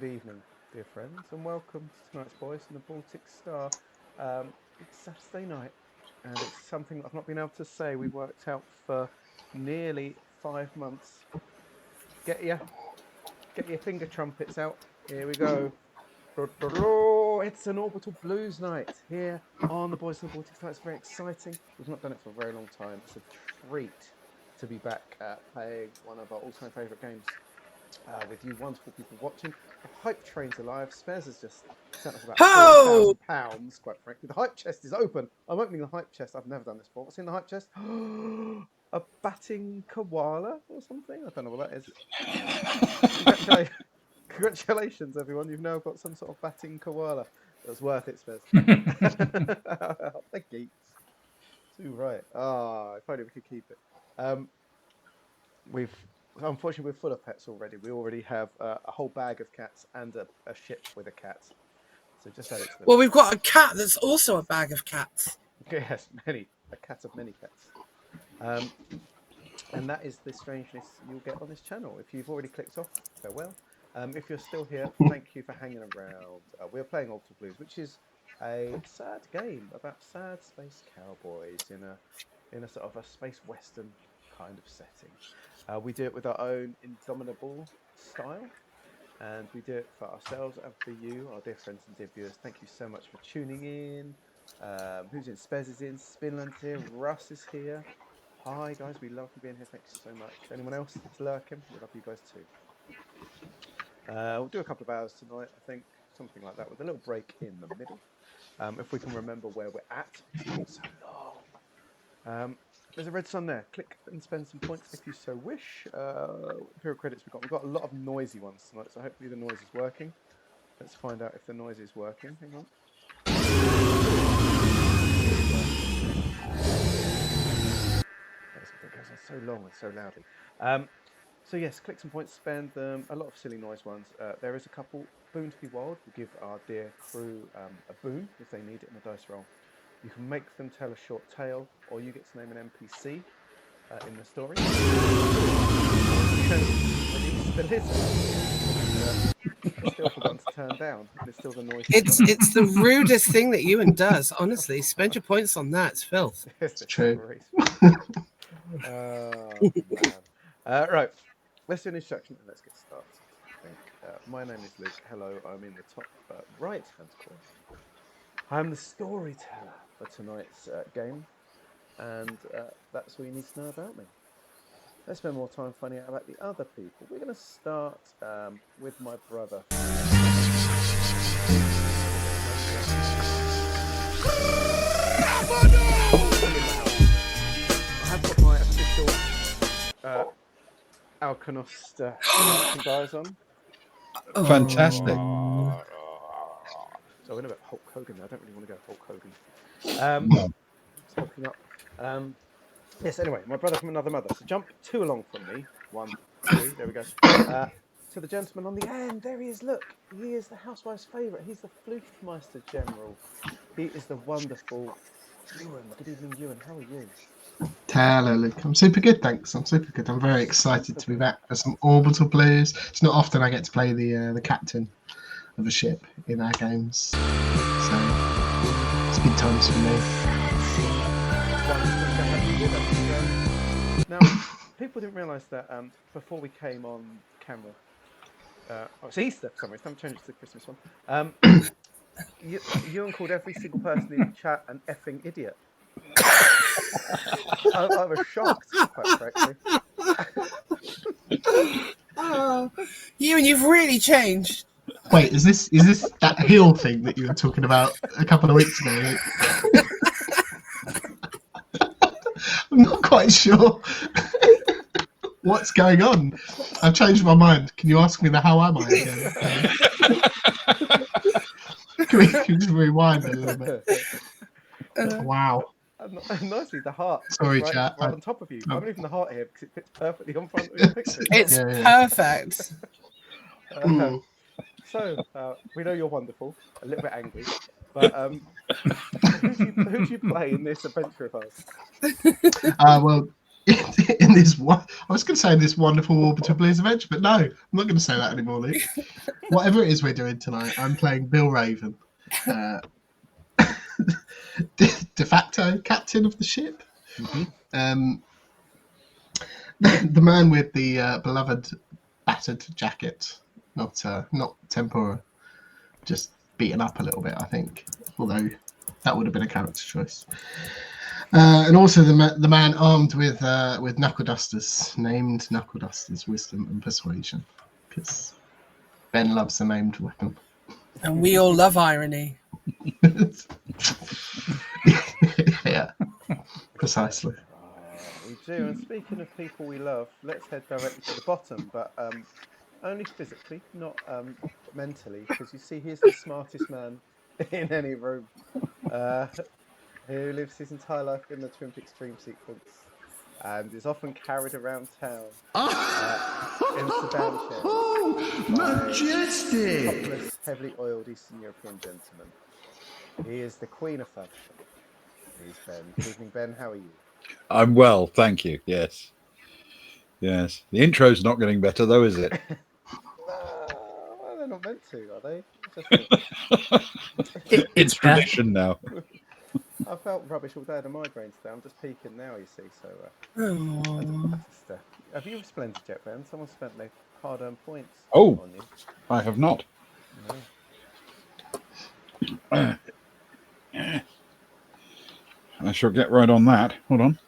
good evening, dear friends, and welcome to tonight's Boys in the Baltic Star. It's Saturday night, and it's something I've not been able to say. We worked out for nearly 5 months. Get your finger trumpets out. Here we go. It's an Orbital Blues night here on the Boys in the Baltic Star. It's very exciting. We've not done it for a very long time. It's a treat to be back playing one of our all-time favourite games. With you wonderful people watching. The hype train's alive. Spares has just sent us about £40,000, quite frankly. The hype chest is open. I'm opening the hype chest. I've never done this before. What's in the hype chest? A batting koala or something? I don't know what that is. Congratulations, everyone. You've now got some sort of batting koala. That's worth it, Spares. The geeks. Too right. If only we could keep it. Unfortunately, we're full of pets already. We already have a whole bag of cats and a ship with a cat. So just add it to them. Well, we've got a cat that's also a bag of cats. Yes, a cat of many cats. And that is the strangeness you'll get on this channel. If you've already clicked off, farewell. If you're still here, thank you for hanging around. We're playing Orbital Blues, which is a sad game about sad space cowboys in a sort of a space western kind of setting. We do it with our own indomitable style, and we do it for ourselves and for you, our dear friends and dear viewers. Thank you so much for tuning in. Who's in? Spez is in, Spinland's here, Russ is here. Hi guys, we love you being here. Thanks so much. Anyone else that's lurking? We love you guys too. We'll do a couple of hours tonight, I think, something like that, with a little break in the middle. If we can remember where we're at. It's been so long. There's a red sun there. Click and spend some points if you so wish. Here are credits we've got a lot of noisy ones tonight, so hopefully the noise is working. Let's find out if the noise is working. Hang on. It goes on so long and so loudly. So yes, click some points, spend them. A lot of silly noise ones. There is a couple. Boon to be wild. We give our dear crew a boon if they need it in a dice roll. You can make them tell a short tale, or you get to name an NPC in the story. The lizard. I've still forgotten to turn down. It's still the noise. It's the rudest thing that Ewan does. Honestly, spend your points on that. It's filth. It's true. Right. Let's do an introduction and let's get started. I think. My name is Luke. Hello. I'm in the top right-hand corner. I'm the storyteller for tonight's game, and that's all you need to know about me. Let's spend more time finding out about the other people. We're going to start with my brother. I have got my official Alcanost guys on. Fantastic. So I'm going to go Hulk Hogan. I don't really want to go Hulk Hogan. Smoking up. Yes, anyway, my brother from another mother. So jump 2 along from me. 1, 2, there we go. To the gentleman on the end. There he is, look. He is the housewife's favourite. He's the Flutmeister General. He is the wonderful Ewan. Good evening, Ewan. How are you? Hello, Luke. I'm super good, thanks. I'm super good. I'm very excited to be back for some Orbital Blues. It's not often I get to play the captain of a ship in our games, so it's good times for me. Now, people didn't realise that before we came on camera, it's Easter for some reason. Haven't changed it to the Christmas one. Ewan called every single person in the chat an effing idiot. I was shocked, quite frankly. You've really changed. Wait, is this that heel thing that you were talking about a couple of weeks ago? I'm not quite sure what's going on. I've changed my mind. Can you ask me the how am I again? Can we just rewind a little bit? Wow. Nicely, the heart. Sorry, right, chat. Right on top of you. I'm leaving the heart here because it fits perfectly on front of your picture. It's perfect. So, we know you're wonderful, a little bit angry, but who do you play in this adventure of ours? Well, in this one. I was going to say in this wonderful Orbital Blues adventure, but no, I'm not going to say that anymore, Luke. Whatever it is we're doing tonight, I'm playing Bill Raven, de facto captain of the ship. Mm-hmm. The man with the beloved battered jacket, not tempura, just beaten up a little bit, I think. Although that would have been a character choice. And also the man armed with knuckle dusters, named knuckle dusters, wisdom and persuasion, because Ben loves a named weapon. And we all love irony. Yeah, precisely. We do. And speaking of people we love, let's head directly to the bottom, but only physically, not mentally, because you see, he's the smartest man in any room. Who lives his entire life in the Twin Peaks dream sequence and is often carried around town in sedan chairs Majestic! topless, heavily oiled Eastern European gentlemen. He is the Queen of Fashion. He's Ben. Good evening, Ben. How are you? I'm well, thank you. Yes. The intro's not getting better, though, is it? Well, they're not meant to, are they? It's tradition now. I felt rubbish all day. The migraines today. I'm just peaking now, you see. So, have you splendid yet, Ben? Someone spent their hard-earned points on you. I have not. No. I shall get right on that. Hold on.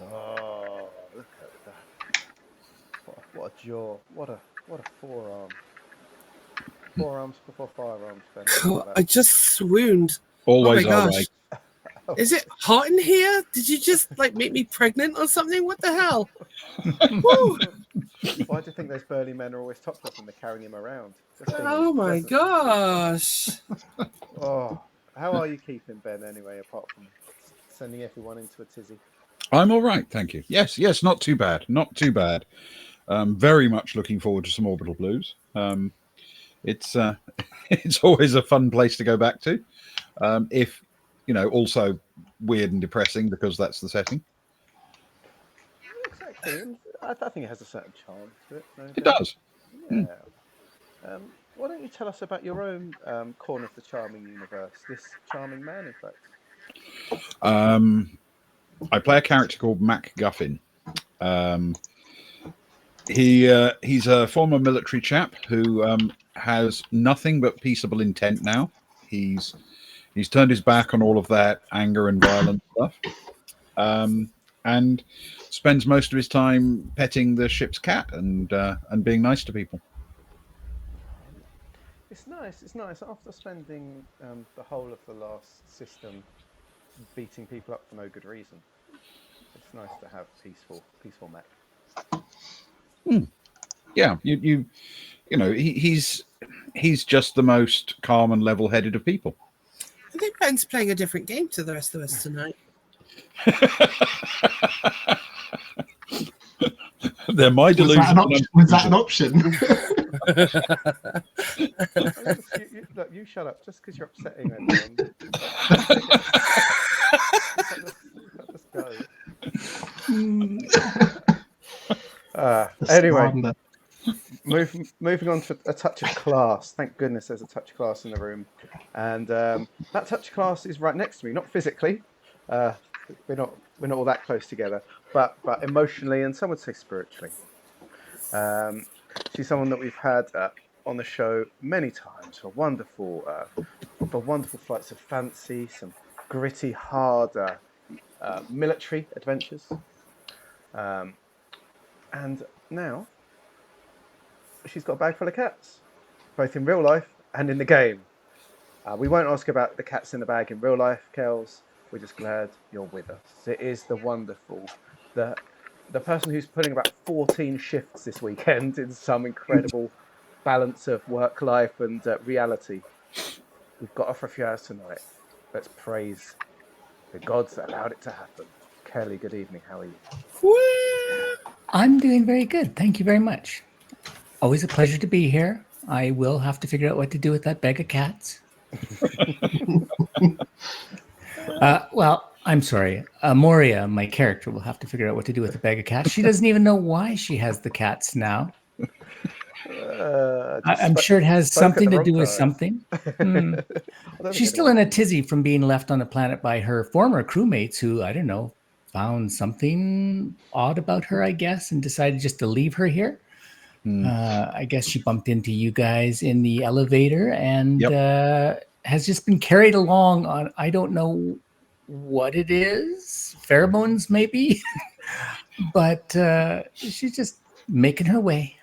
Oh, look at that! What a jaw! What a forearm! Forearms before firearms, Ben. I just swooned. Always oh my our gosh. way. Is it hot in here? Did you just make me pregnant or something? What the hell? Why do you think those burly men are always topped up and they're carrying him around? Oh my gosh! Oh, how are you keeping, Ben? Anyway, apart from sending everyone into a tizzy. I'm all right, thank you. Yes, not too bad. Not too bad. Very much looking forward to some Orbital Blues. It's always a fun place to go back to. If also weird and depressing because that's the setting. Exactly, and I think it has a certain charm to it. It does. Yeah. Why don't you tell us about your own corner of the charming universe? This charming man, in fact. I play a character called MacGuffin. He's a former military chap who has nothing but peaceable intent now. He's turned his back on all of that anger and violent stuff, and spends most of his time petting the ship's cat and being nice to people. It's nice. After spending the whole of the last system beating people up for no good reason, it's nice to have peaceful Mac. Yeah, he's just the most calm and level-headed of people. I think Ben's playing a different game to the rest of us tonight. They're my delusions. Was that an option? Look, you shut up. Just because you're upsetting everyone. Just go. Anyway, moving on to a touch of class. Thank goodness there's a touch of class in the room, and that touch of class is right next to me. Not physically, we're not all that close together, but emotionally and some would say spiritually. She's someone that we've had on the show many times for wonderful flights of fancy, some gritty, hard military adventures, and now she's got a bag full of cats, both in real life and in the game. We won't ask about the cats in the bag in real life, Kels. We're just glad you're with us. It is the wonderful, the person who's putting about 14 shifts this weekend in some incredible balance of work life and reality. We've got off for a few hours tonight. Let's praise the gods that allowed it to happen. Kelly, good evening. How are you? I'm doing very good. Thank you very much. Always a pleasure to be here. I will have to figure out what to do with that bag of cats. Well, I'm sorry. Moria, my character, will have to figure out what to do with the bag of cats. She doesn't even know why she has the cats now. I'm sure it has something to do with something. She's still in a tizzy from being left on the planet by her former crewmates who, I don't know, found something odd about her, I guess, and decided just to leave her here. I guess she bumped into you guys in the elevator and has just been carried along on, I don't know what it is, pheromones maybe, but she's just making her way.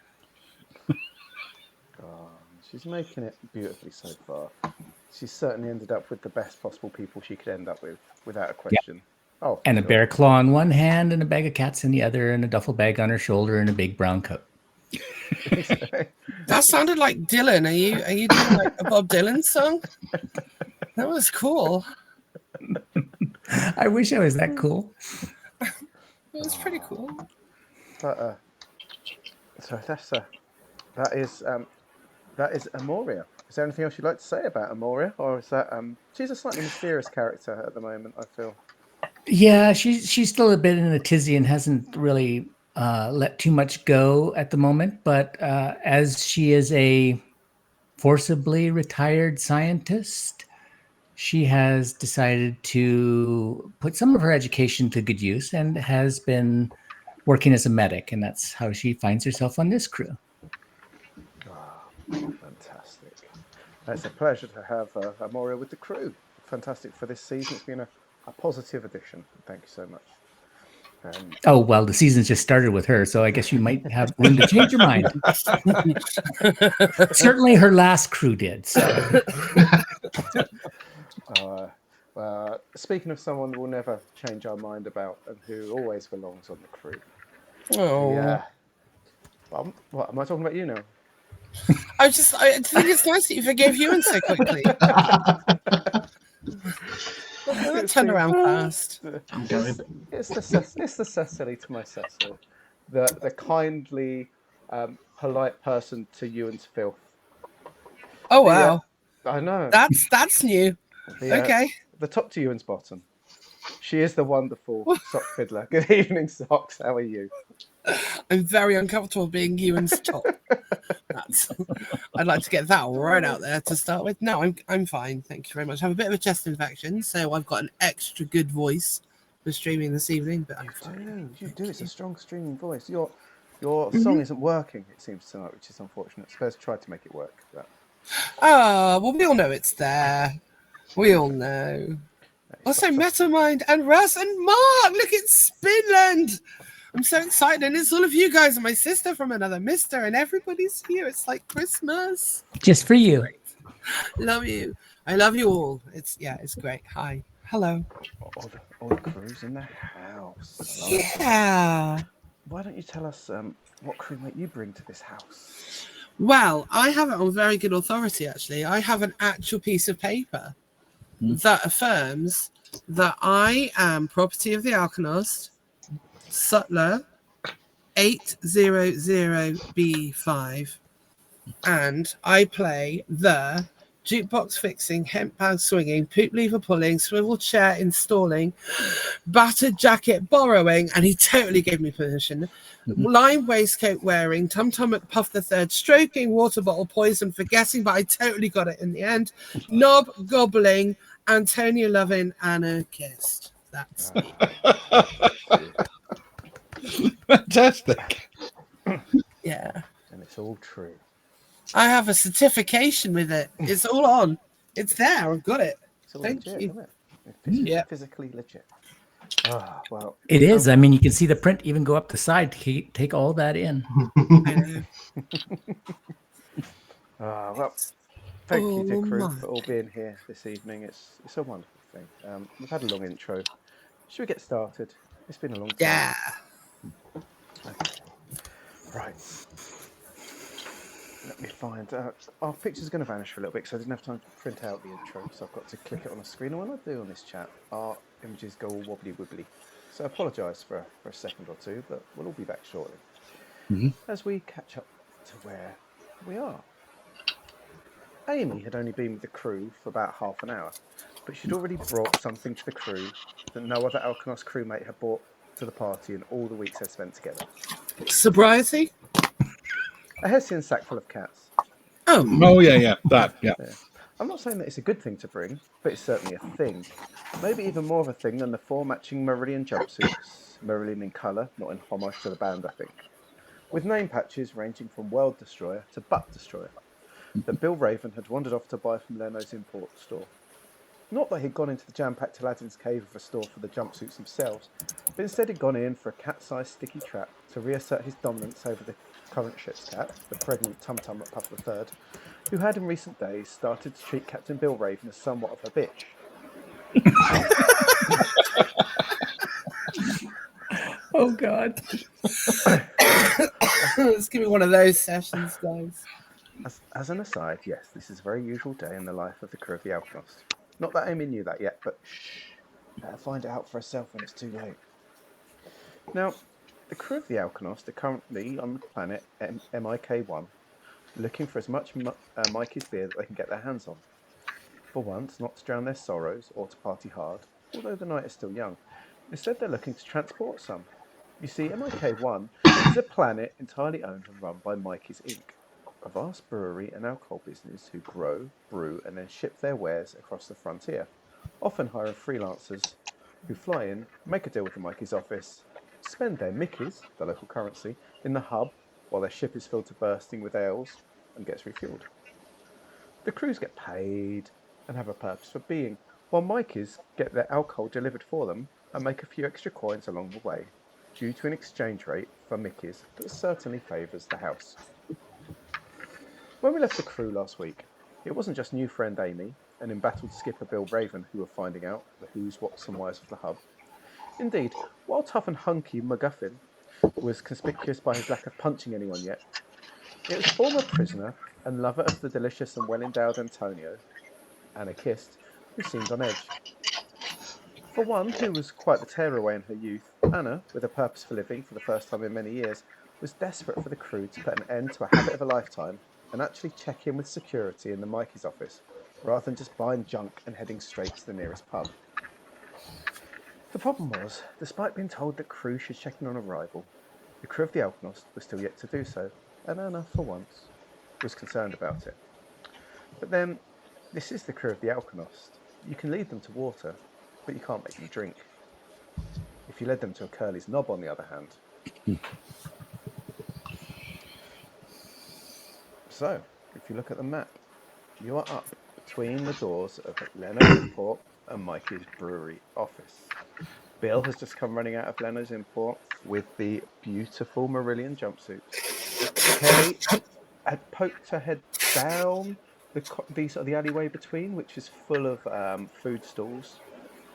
She's making it beautifully so far. She's certainly ended up with the best possible people she could end up with, without a question. Oh, and a bear claw in one hand and a bag of cats in the other and a duffel bag on her shoulder and a big brown coat. That sounded like Dylan. Are you doing like a Bob Dylan song? That was cool. I wish I was that cool. It was pretty cool. But so that is Amoria. Is there anything else you'd like to say about Amoria, or is that she's a slightly mysterious character at the moment, I feel. Yeah, she's still a bit in a tizzy and hasn't really let too much go at the moment. But as she is a forcibly retired scientist, she has decided to put some of her education to good use and has been working as a medic, and that's how she finds herself on this crew. Fantastic. It's a pleasure to have Amoria with the crew. Fantastic for this season. It's been a positive addition. Thank you so much. Oh, well, the season's just started with her, so I guess you might have room to change your mind. Certainly her last crew did. So. Speaking of someone we'll never change our mind about and who always belongs on the crew. Oh. Yeah. What, am I talking about you now? I think it's nice that you forgave Ewan so quickly. Turn around fast. It's the Cecily to my Cecil. The kindly, polite person to Ewan's filth. Oh wow. I know. That's new. Okay. The top to Ewan's bottom. She is the wonderful sock fiddler. Good evening, Socks. How are you? I'm very uncomfortable being Ewan's top. I'd like to get that right out there to start with. No, I'm fine. Thank you very much. I have a bit of a chest infection, so I've got an extra good voice for streaming this evening, but I'm fine. You do. It's a strong streaming voice. Your song isn't working, it seems tonight, which is unfortunate. Spurs tried to make it work. But... well, we all know it's there. We all know. Also, Metamind and Russ and Mark. Look, it's Spinland. I'm so excited, and it's all of you guys and my sister from another mister, and everybody's here. It's like Christmas. Just for you. Great. Love you. I love you all. It's great. Hi. Hello. All the crews in the house. Yeah. Why don't you tell us what crewmate you bring to this house? Well, I have it on very good authority, actually. I have an actual piece of paper that affirms that I am property of the Alkanost, Sutler 800B5, and I play the jukebox fixing, hemp bag swinging, poop lever pulling, swivel chair installing, battered jacket borrowing, and he totally gave me permission, lime waistcoat wearing, tum-tum McPuff the third, stroking, water bottle poison, forgetting, but I totally got it in the end, knob gobbling, Antonia loving, anarchist. That's me. Fantastic. Yeah. And it's all true. I have a certification with it. It's all on. It's there. I've got it. It's all Thank legit, you. isn't it? Physically legit. Well, it is. I mean, you can see the print even go up the side to take all that in. I know. Well, thank you, dear crew, for all being here this evening. It's a wonderful thing. We've had a long intro. Should we get started? It's been a long time. Yeah. Okay. Right. Let me find out. Our picture's going to vanish for a little bit because I didn't have time to print out the intro, so I've got to click it on a screen. And when I do on this chat, our images go all wobbly-wibbly. So I apologise for a second or two, but we'll all be back shortly. As we catch up to where we are. Amy had only been with the crew for about half an hour but she'd already brought something to the crew that no other Alkanos crewmate had brought to the party in all the weeks they spent together. Sobriety? A Hessian sack full of cats. Oh, yeah. That, yeah. I'm not saying that it's a good thing to bring, but it's certainly a thing. Maybe even more of a thing than the 4 matching Marillion jumpsuits. Marillion in colour, not in homage to the band, I think. With name patches ranging from World Destroyer to Butt Destroyer, that Bill Raven had wandered off to buy from Leno's import store. Not that he'd gone into the jam-packed Aladdin's cave of a store for the jumpsuits themselves, but instead he'd gone in for a cat-sized sticky trap to reassert his dominance over the current ship's cat, the pregnant tum-tum at Puff III, who had in recent days started to treat Captain Bill Raven as somewhat of a bitch. Oh, God. Let's give me one of those sessions, guys. As an aside, yes, this is a very usual day in the life of the crew of the Alkanos. Not that Amy knew that yet, but shh, better find it out for herself when it's too late. Now, the crew of the Alkanos are currently on the planet MIK-1, looking for as much Mikeys beer that they can get their hands on. For once, not to drown their sorrows or to party hard, although the night is still young. Instead, they're looking to transport some. You see, MIK-1 is a planet entirely owned and run by Mikeys Inc., a vast brewery and alcohol business who grow, brew, and then ship their wares across the frontier, often hiring freelancers who fly in, make a deal with the Mikeys office, spend their Mickeys, the local currency, in the hub while their ship is filled to bursting with ales and gets refueled. The crews get paid and have a purpose for being, while Mikeys get their alcohol delivered for them and make a few extra coins along the way, due to an exchange rate for Mickeys that certainly favours the house. When we left the crew last week, it wasn't just new friend Amy and embattled skipper Bill Raven who were finding out the who's, what's and whys of the hub. Indeed, while tough and hunky MacGuffin was conspicuous by his lack of punching anyone yet, it was former prisoner and lover of the delicious and well-endowed Antonio, Anna kissed, who seemed on edge. For one who was quite the tearaway in her youth, Anna, with a purpose for living for the first time in many years, was desperate for the crew to put an end to a habit of a lifetime and actually check in with security in the Mikeys office, rather than just buying junk and heading straight to the nearest pub. The problem was, despite being told that crew should check in on arrival, the crew of the Alkanos was still yet to do so, and Anna, for once, was concerned about it. But then, this is the crew of the Alkanos. You can lead them to water, but you can't make them drink. If you led them to a Curly's knob, on the other hand. So, if you look at the map, you are up between the doors of Leno's Import and Mikey's brewery office. Bill has just come running out of Leno's Import with the beautiful Marillion jumpsuit. Kelly had poked her head down the alleyway between, which is full of food stalls,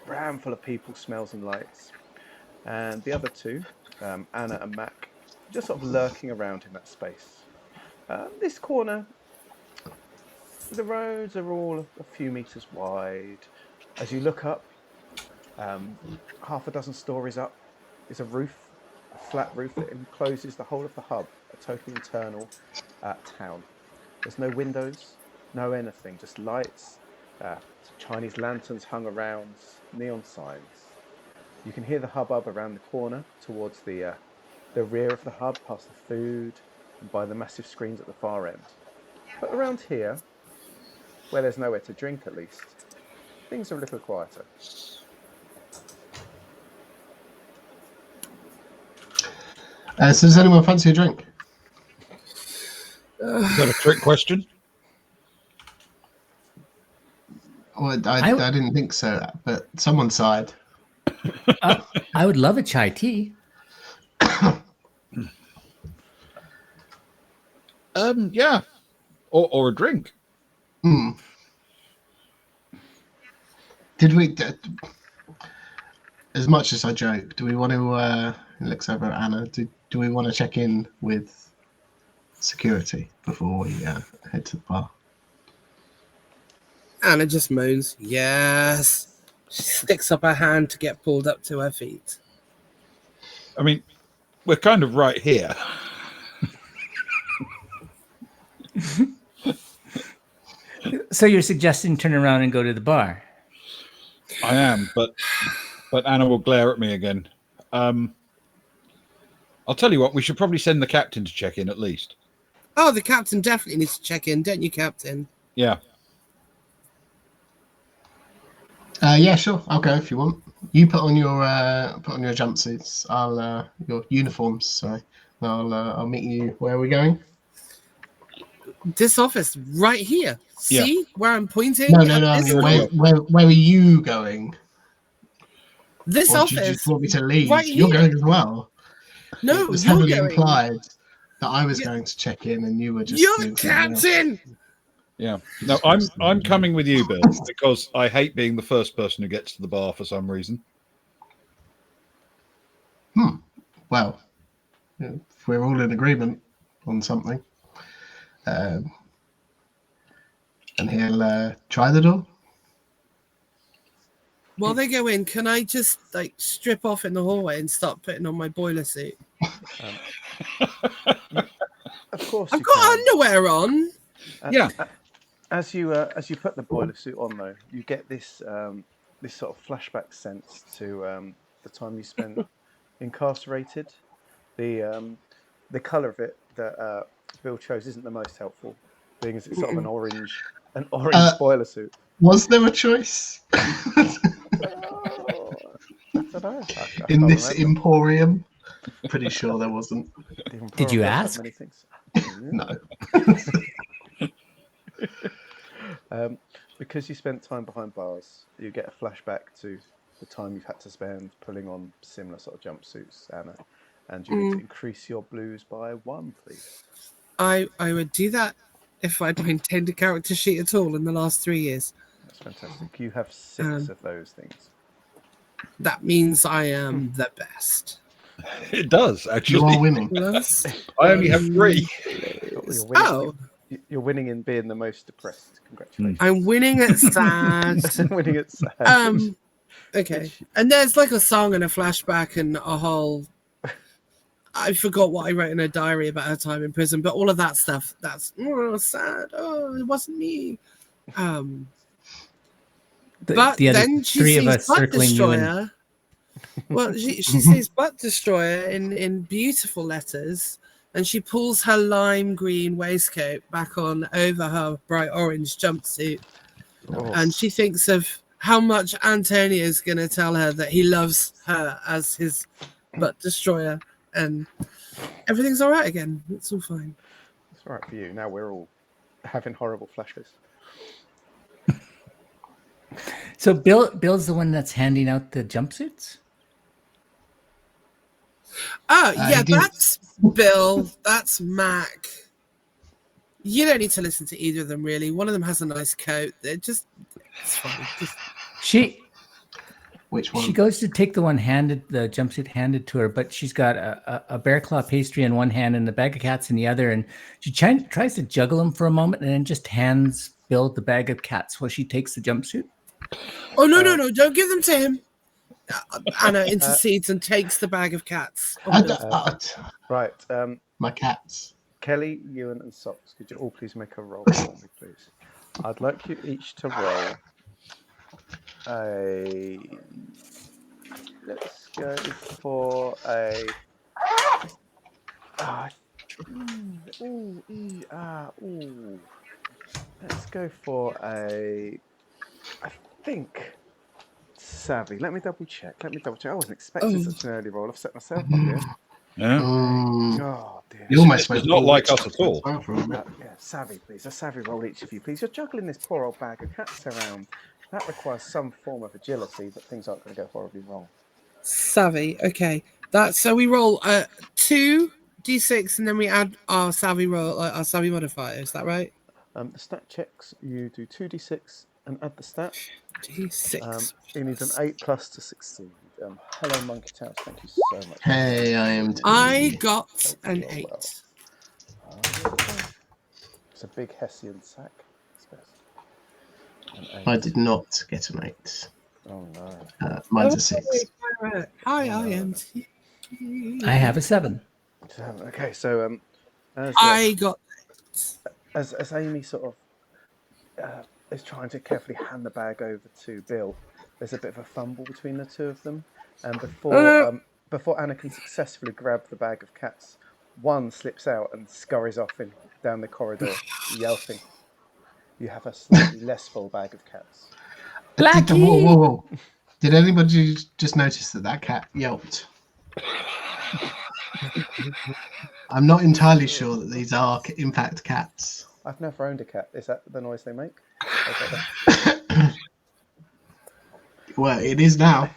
cram full of people, smells and lights. And the other two, Anna and Mac, just sort of lurking around in that space. This corner, the roads are all a few metres wide. As you look up, half a dozen stories up is a roof, a flat roof that encloses the whole of the hub, a totally internal town. There's no windows, no anything, just lights, Chinese lanterns hung around, neon signs. You can hear the hubbub around the corner towards the rear of the hub, past the food, and by the massive screens at the far end. But around here, where there's nowhere to drink at least, things are a little quieter. So does anyone fancy a drink? Is that a trick question? Well, I didn't think so, but someone sighed. I would love a chai tea. Yeah, or a drink. Did we? As much as I joke, do we want to? Looks over at Anna. Do we want to check in with security before we head to the bar? Anna just moans, yes. She sticks up her hand to get pulled up to her feet. I mean, we're kind of right here. So you're suggesting turn around and go to the bar? I am, but Anna will glare at me again. I'll tell you what, we should probably send the captain to check in at least. Oh, the captain definitely needs to check in, don't you, Captain? Yeah. Yeah, sure. I'll go if you want. You put on your jumpsuits. Your uniforms. Sorry. I'll meet you. Where are we going? This office right here. See where I'm pointing? No. I mean, where are you going? This or office. Do you just want me to leave? Right You're here. going as well. No, it was you're heavily going. implied that I was going to check in and you were just. You're the captain. Yeah. No, I'm coming with you, Bill, because I hate being the first person who gets to the bar for some reason. Well, if we're all in agreement on something, and he'll try the door. While they go in, can I just strip off in the hallway and start putting on my boiler suit? Of course, I've got underwear on. As you put the boiler suit on, though, you get this this sort of flashback sense to the time you spent incarcerated. The colour of it that Bill chose isn't the most helpful, being as it's sort of an orange boiler suit. Was there a choice? I don't know. In this emporium? Pretty sure there wasn't. Did you ask? Many things. No. Because you spent time behind bars, you get a flashback to the time you've had to spend pulling on similar sort of jumpsuits, Anna, and you need to increase your blues by 1, please. I would do that if I'd maintained a character sheet at all in the last 3 years. That's fantastic. You have 6 of those things. That means I am the best. It does, actually. You are winning. I only have 3. You're winning in being the most depressed. Congratulations. I'm winning at sad. Winning at sad. Okay. And there's a song and a flashback and a whole... I forgot what I wrote in a diary about her time in prison, but all of that stuff, that's sad. Oh, it wasn't me. But then she sees Butt Destroyer. Well, she sees Butt Destroyer in beautiful letters, and she pulls her lime green waistcoat back on over her bright orange jumpsuit. And she thinks of how much Antonio is going to tell her that he loves her as his Butt Destroyer, and everything's all right again. It's all fine. It's all right for you. Now we're all having horrible flashes. So Bill's the one that's handing out the jumpsuits? Oh, yeah, that's Bill. That's Mac. You don't need to listen to either of them, really. One of them has a nice coat. It's fine. Which one? She goes to take the jumpsuit handed to her, but she's got a bear claw pastry in one hand and the bag of cats in the other, and she tries to juggle them for a moment and then just hands Bill the bag of cats while she takes the jumpsuit. Oh, no, don't give them to him. Anna intercedes and takes the bag of cats. Right. My cats. Kelly, Ewan, and Socks, could you all please make a roll for me, please? I'd like you each to roll let's go for a... Let's go for a... I think... Savvy. Let me double check. I wasn't expecting such an early roll. I've set myself up here. Yeah. Oh dear. You almost It's not like us at all. Savvy, please. A savvy roll, each of you, please. You're juggling this poor old bag of cats around. That requires some form of agility, but things aren't going to go horribly wrong. Savvy. Okay. So we roll 2d6 and then we add our savvy roll, our savvy modifier. Is that right? The stat checks. You do 2d6 and add the stat. D6. You need an 8+ to succeed. Hello, Monkey Towers. Thank you so much. Hey, I am. I got an 8. It's a big Hessian sack. I did not get an 8. Oh no. Mine's a 6. Hi, I am. I have a 7. Okay, so I got as Amy sort of is trying to carefully hand the bag over to Bill, there's a bit of a fumble between the two of them, and before Anna can successfully grab the bag of cats, one slips out and scurries off down the corridor, yelping. You have a slightly less full bag of cats. Whoa. Did anybody just notice that cat yelped? I'm not entirely sure that these are, in fact, cats. I've never owned a cat. Is that the noise they make? Well, it is now.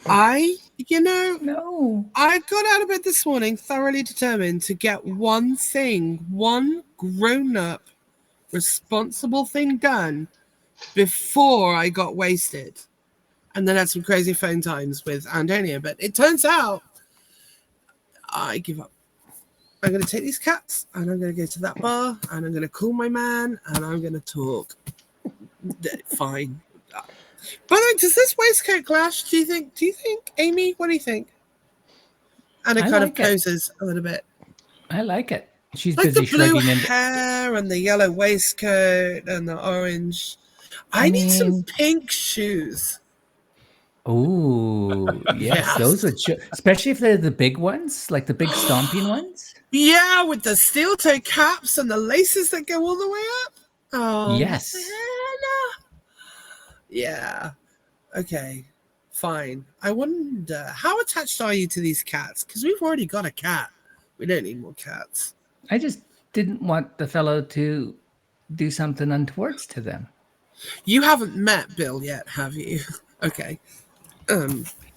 I got out of bed this morning thoroughly determined to get one grown-up, responsible thing done before I got wasted. And then had some crazy phone times with Antonia. But it turns out I give up. I'm going to take these cats and I'm going to go to that bar and I'm going to call my man and I'm going to talk. Fine. By the way, does this waistcoat clash? Do you think, Amy, what do you think? And it kind of poses a little bit. I like it. She's like busy the blue shrugging hair and the yellow waistcoat and the orange. I need some pink shoes. Oh, yes. Those would show, especially if they're the big ones, like the big stomping ones. Yeah, with the steel toe caps and the laces that go all the way up. Oh, yes. Yeah. Okay. Fine. I wonder, how attached are you to these cats? Because we've already got a cat. We don't need more cats. I just didn't want the fellow to do something untoward to them. You haven't met Bill yet, have you? Okay.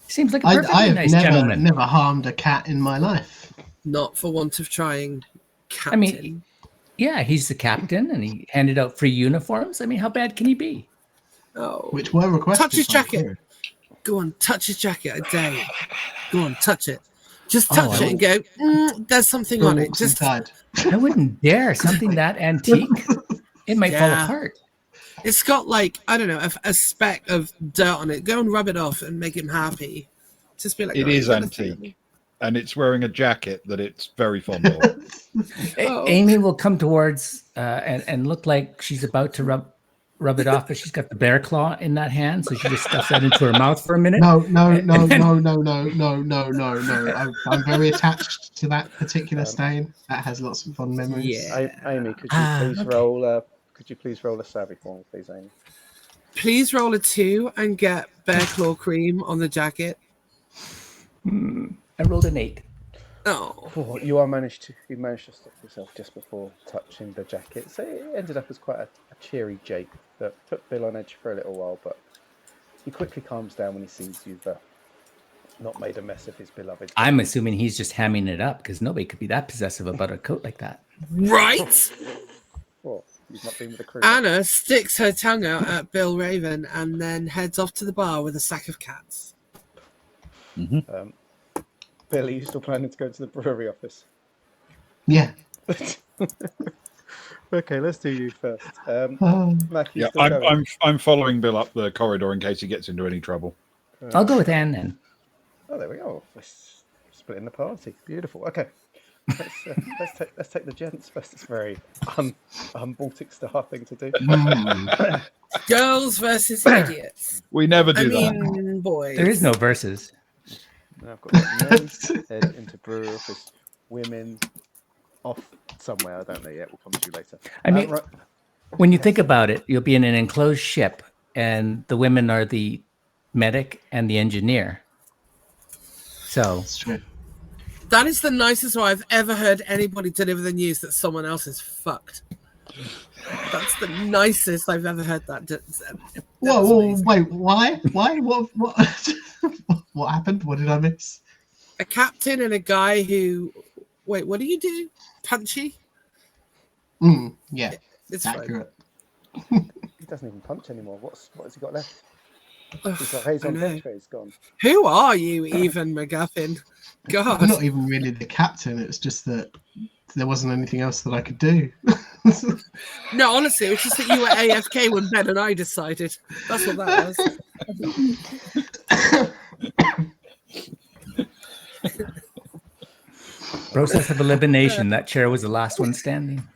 Seems like a perfectly nice gentleman. I've never harmed a cat in my life. Not for want of trying, Captain. I mean, yeah, he's the captain and he handed out free uniforms. I mean, how bad can he be? Oh, which were requested. Touch his jacket. Go on, touch his jacket. I dare you. Go on, touch it. Just touch it and go, there's something on it. Just I wouldn't dare. Something that antique, it might fall apart. It's got like, I don't know, a speck of dirt on it. Go and rub it off and make him happy. Just be like, it is antique. And it's wearing a jacket that it's very fond of. Amy will come towards and look like she's about to rub it off, but she's got the bear claw in that hand, so she just stuffs that into her mouth for a minute. No. I'm very attached to that particular stain. That has lots of fond memories. Yeah. Amy, could you please roll? Could you please roll a savvy for me, please, Amy? Please roll a 2 and get bear claw cream on the jacket. I rolled an 8. Oh, you managed to stop yourself just before touching the jacket. So it ended up as quite a cheery jake that put Bill on edge for a little while, but he quickly calms down when he sees you've not made a mess of his beloved. I'm assuming he's just hamming it up because nobody could be that possessive about a coat like that. Right? Well, you've not been with the crew. Anna sticks her tongue out at Bill Raven and then heads off to the bar with a sack of cats. Mm-hmm. Bill, are you still planning to go to the brewery office? Yeah. Okay, let's do you first. Mackie, I'm following Bill up the corridor in case he gets into any trouble. I'll go with Anne then. Oh, there we go. Let's split in the party. Beautiful. Okay. Let's take the gents first. It's a very Baltic Star thing to do. Girls versus idiots. We never do that. Boys. There is no versus. Now I've got men head into brewery office, women off somewhere. I don't know yet. We'll come to you later. I mean, when you think about it, you'll be in an enclosed ship, and the women are the medic and the engineer. So that's true. That is the nicest way I've ever heard anybody deliver the news that someone else is fucked. That's the nicest I've ever heard that. Whoa, wait, why? What? What happened? What did I miss? A captain and a guy who... Wait, what do you do? Punchy? Yeah, it's accurate. He doesn't even punch anymore. What has he got left? He's got Hayes on bench, he's gone. Who are you, even McGuffin? God. I'm not even really the captain. It's just that there wasn't anything else that I could do. No, honestly, it was just that you were AFK when Ben and I decided. That's what that was. Process of elimination. That chair was the last one standing.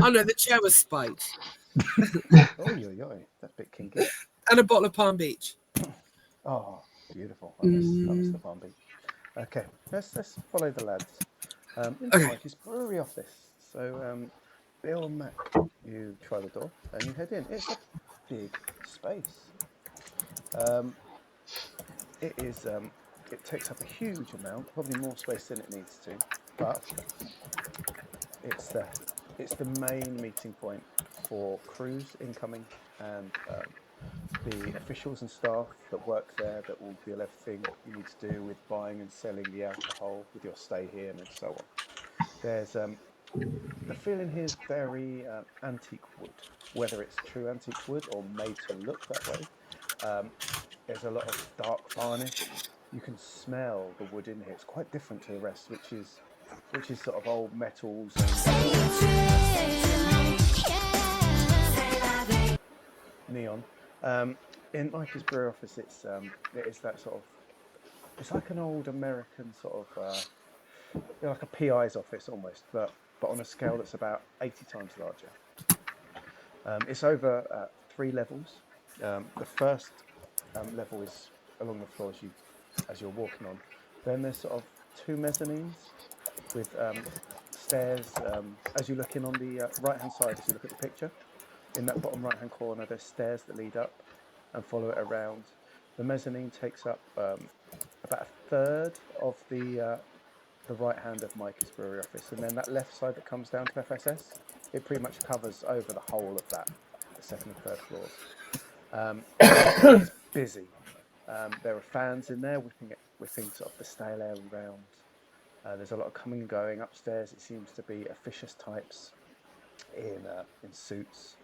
Oh no, the chair was spiked. Oh, that's a bit kinky. And a bottle of Palm Beach. Oh, beautiful. I miss the Palm Beach. Okay, let's follow the lads into Okay. Mikey's brewery office. So, Bill and Mac, you try the door and you head in. It's a big space. It is. It takes up a huge amount, probably more space than it needs to, but it's the main meeting point for crews incoming and the officials and staff that work there that will deal everything you need to do with buying and selling the alcohol with your stay here and so on. There's the feeling here is very antique wood, whether it's true antique wood or made to look that way. There's a lot of dark varnish. You can smell the wood in here. It's quite different to the rest, which is sort of old metals and neon. In Mikeys brewery office, it is that sort of. It's like an old American sort of, like a PI's office almost, but on a scale that's about 80 times larger. It's over 3 levels. The first level is along the floor as you're walking on. Then there's sort of 2 mezzanines with stairs. As you look in on the right-hand side, as you look at the picture, in that bottom right-hand corner, there's stairs that lead up and follow it around. The mezzanine takes up about a third of the right hand of Mikeys brewery office, and then that left side that comes down to FSS, it pretty much covers over the whole of that, the second and third floors. It's busy. There are fans in there whipping sort of the stale air around. There's a lot of coming and going upstairs. It seems to be officious types in suits,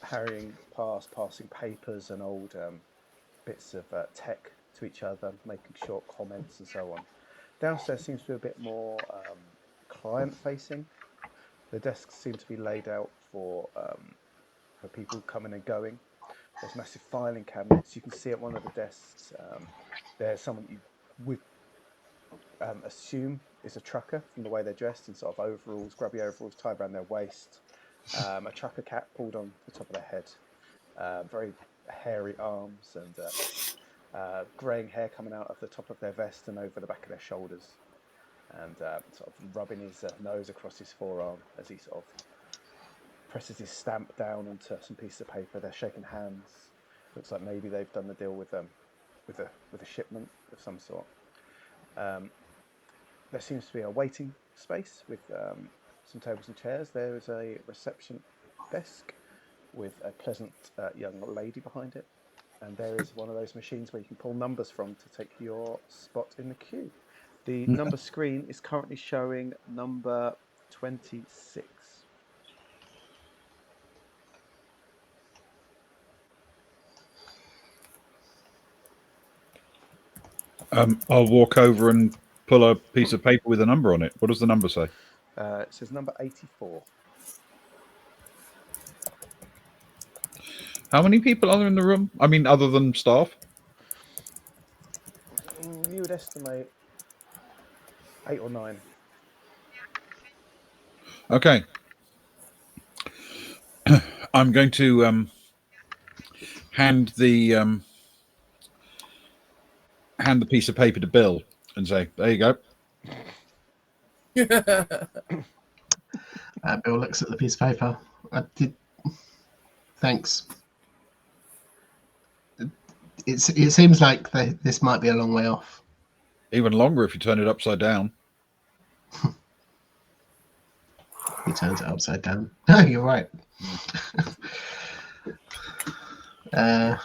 harrying past, passing papers and old bits of tech to each other, making short comments and so on. Downstairs seems to be a bit more client-facing. The desks seem to be laid out for people coming and going. There's massive filing cabinets. You can see at one of the desks there's someone you would assume is a trucker from the way they're dressed in sort of overalls, grubby overalls tied around their waist, a trucker cap pulled on the top of their head, very hairy arms and greying hair coming out of the top of their vest and over the back of their shoulders, and sort of rubbing his nose across his forearm as he sort of presses his stamp down onto some piece of paper. They're shaking hands. Looks like maybe they've done the deal with a shipment of some sort. There seems to be a waiting space with some tables and chairs. There is a reception desk with a pleasant young lady behind it, and there is one of those machines where you can pull numbers from to take your spot in the queue. The number screen is currently showing number 26. I'll walk over and pull a piece of paper with a number on it. What does the number say? It says number 84. How many people are there in the room? I mean, other than staff? You would estimate 8 or 9. Okay. I'm going to hand the piece of paper to Bill and say, "There you go." Bill looks at the piece of paper. Thanks. It seems like this might be a long way off. Even longer if you turn it upside down. He turns it upside down. No, you're right. Are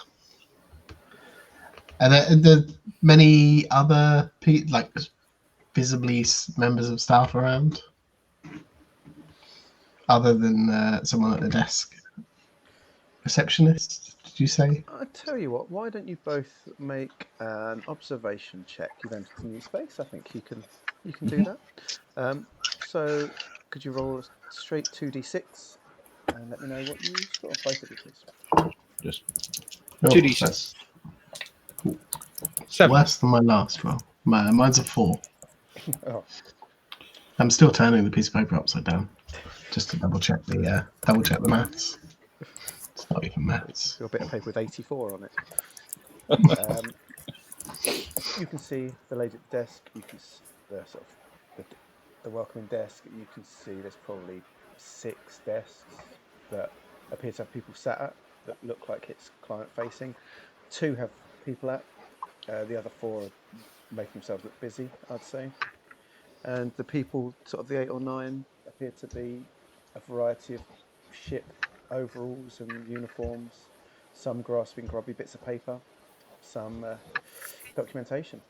there many other visibly members of staff around, other than someone at the desk? Receptionist, did you say? I tell you what, why don't you both make an observation check? You've entered a new space. I think you can do that. So could you roll a straight 2d6 and let me know what you score? Both of you, please. Just 2d6. 7. Worse than my last roll. Mine's a 4. Oh. I'm still turning the piece of paper upside down, just to double check the maths. It's not even maths. Got a bit of paper with 84 on it. You can see the lady at the desk. You can the sort of the welcoming desk. You can see there's probably 6 desks that appear to have people sat at that look like it's client facing. 2 have people at. The other 4 are making themselves look busy, I'd say. And the people, sort of the 8 or 9, appear to be a variety of ship overalls and uniforms. Some grasping grubby bits of paper. Some documentation.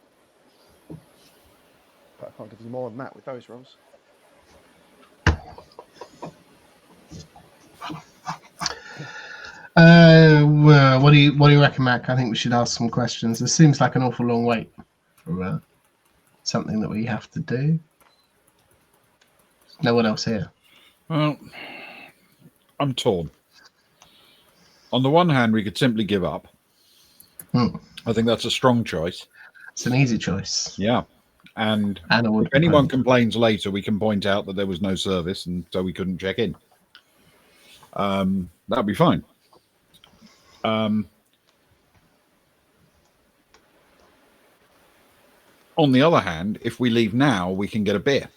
But I can't give you more than that with those roles. Well, what do you reckon, Mac? I think we should ask some questions. This seems like an awful long wait for something that we have to do. No one else here. Well, I'm torn. On the one hand, we could simply give up. I think that's a strong choice. It's an easy choice. Yeah. And if anyone complains later, we can point out that there was no service and so we couldn't check in. That'd be fine. On the other hand, if we leave now, we can get a beer.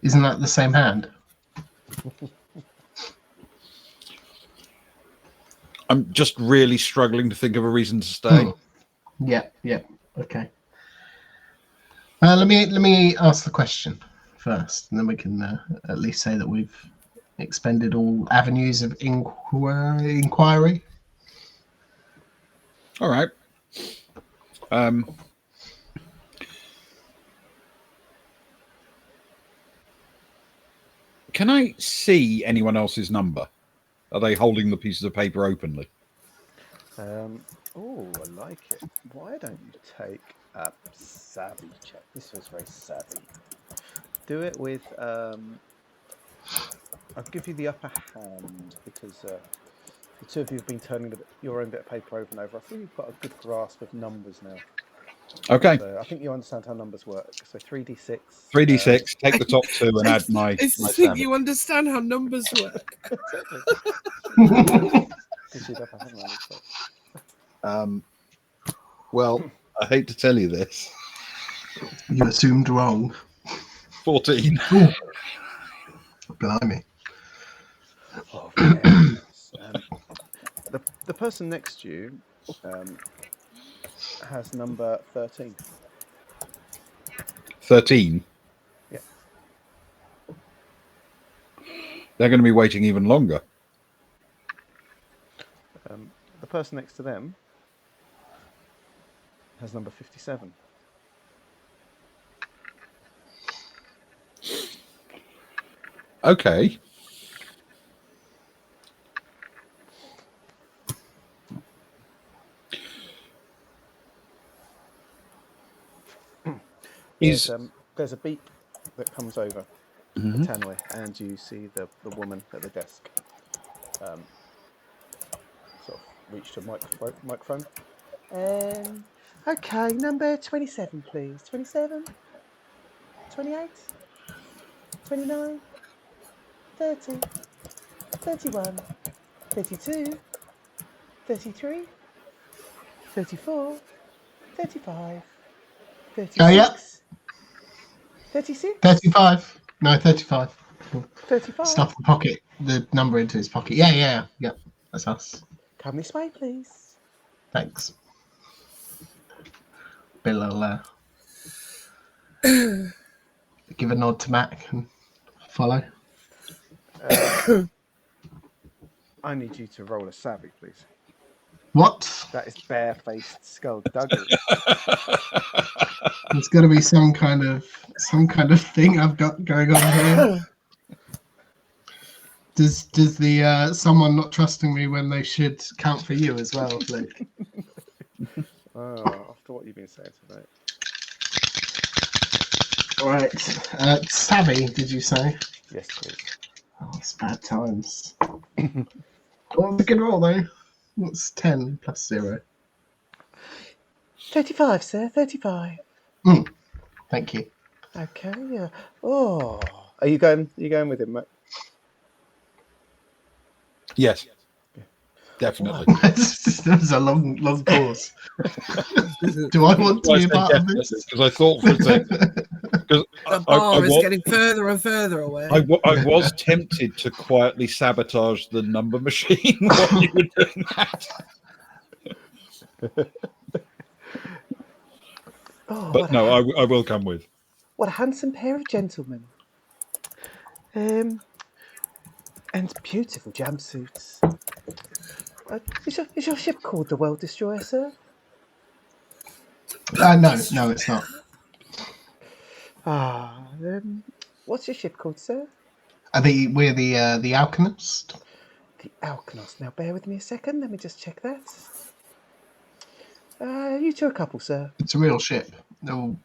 Isn't that the same hand? I'm just really struggling to think of a reason to stay. Yeah. Okay. Let me ask the question first, and then we can at least say that we've expended all avenues of inquiry. All right. Can I see anyone else's number? Are they holding the pieces of paper openly? Oh, I like it. Why don't you take a savvy check? This feels very savvy. Do it with... I'll give you the upper hand because the 2 of you have been turning your own bit of paper over and over. I think you've got a good grasp of numbers now. Okay. So I think you understand how numbers work. So 3d6. 3d6, take the top 2 and add my... I think savvy. you understand how numbers work. Well, I hate to tell you this. You assumed wrong. 14. Blimey. Oh, yes. The person next to you has number 13. 13? Yeah. They're going to be waiting even longer. The person next to them has number 57. Okay. There's a beep that comes over the tannoy, and you see the woman at the desk sort of reach to a microphone. Okay, number 27, please. 27, 28, 29, 30, 31, 32, 33, 34, 35, 36. Oh, yeah. 36? 35. No, 35. 35. Stuff the pocket, the number into his pocket. Yeah. That's us. Come this way, please. Thanks. Bill will give a nod to Mac and follow. I need you to roll a savvy, please. What? That is barefaced skullduggery. There's got to be some kind of thing I've got going on here. Does the someone not trusting me when they should count for you as well, Luke? After what you've been saying today. All right. Savvy, did you say? Yes, please. Oh, it's bad times. What was a good roll though? What's 10 plus 0? 35, sir. 35. Thank you. Okay. Oh, are you going? With him, mate? Yes, definitely. There was a long pause. Do I want to be a part of this? Because I thought for a second. Because The bar is getting further and further away. I was tempted to quietly sabotage the number machine while you were doing that. But no, I will come with. What a handsome pair of gentlemen. And beautiful jumpsuits. Is your ship called the World Destroyer, sir? No, it's not. What's your ship called, sir? We're the Alchemist. The Alchemist. Now, bear with me a second. Let me just check that. You two a couple, sir? It's a real ship. No,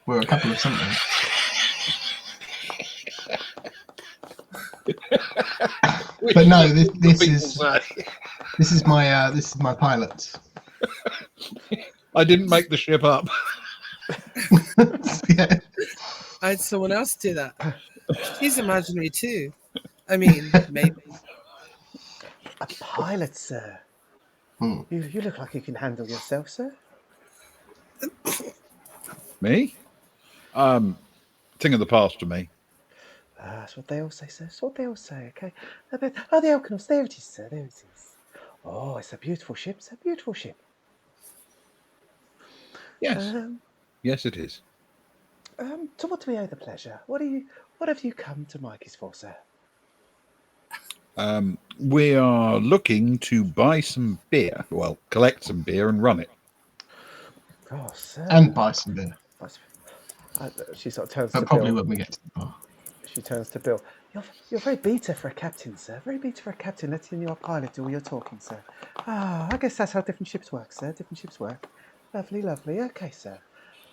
we're a couple of something. But no, this is my pilot. I didn't make the ship up. Yeah. I had someone else do that. He's imaginary too. I mean, maybe. A pilot, sir. You look like you can handle yourself, sir. Me? Thing of the past to me. That's what they all say, sir. That's what they all say, okay? Oh, the Alchemist. There it is, sir. There it is. Oh, it's a beautiful ship. It's a beautiful ship. Yes. Yes, it is. To what do we owe the pleasure? What have you come to Mikeys for, sir? We are looking to buy some beer. Well, collect some beer and run it. Oh, sir. And buy some beer. She sort of turns But to probably Bill. when we get to the bar. She turns to Bill. You're very beta for a captain, sir. Very beta for a captain, letting your pilot do all your talking, sir. I guess that's how different ships work, sir. Different ships work. Lovely, lovely. Okay, sir.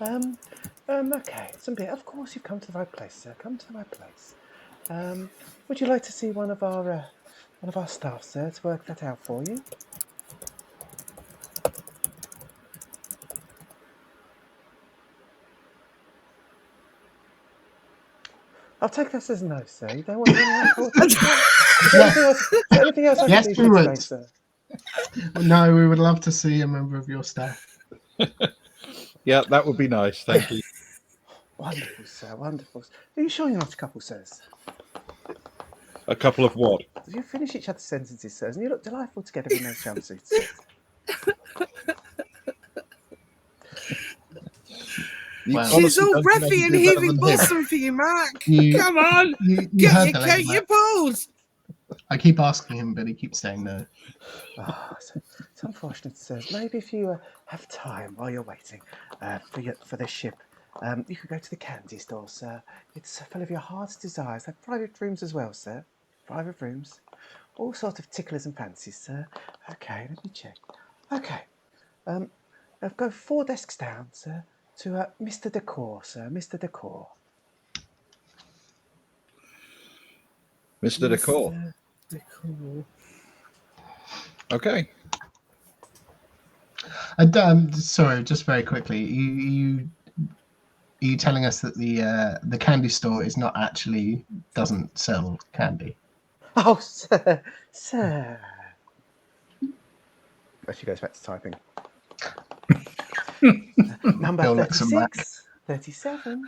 Okay. Some beer. Of course, you've come to the right place, sir. Come to the right place. Would you like to see one of our staff, sir, to work that out for you? I'll take this as a no, sir. You don't want anything else I Yes, can do we for would. today, sir? No, we would love to see a member of your staff. Yeah, that would be nice. Thank you. Wonderful, sir. Wonderful. Are you sure you're not a couple, sirs? A couple of what? You finish each other's sentences, sirs, and you look delightful together in those jumpsuits, sirs. She's all breathy and heaving bosom for you, Mark. Come on, get your coat, your balls. I keep asking him, but he keeps saying no. It's unfortunate, sirs. Maybe if you have time while you're waiting for the ship, you could go to the candy store, sir. It's full of your heart's desires. They have private rooms as well, sir. Private rooms. All sorts of ticklers and fancies, sir. Okay, let me check. Okay. Go 4 desks down, sir, to Mr. Decor, sir. Mr. Decor. Mr. Decor. Okay. Sorry, just very quickly. Are you telling us that the candy store doesn't sell candy? Oh, sir. She goes back to typing. Number 36, 37,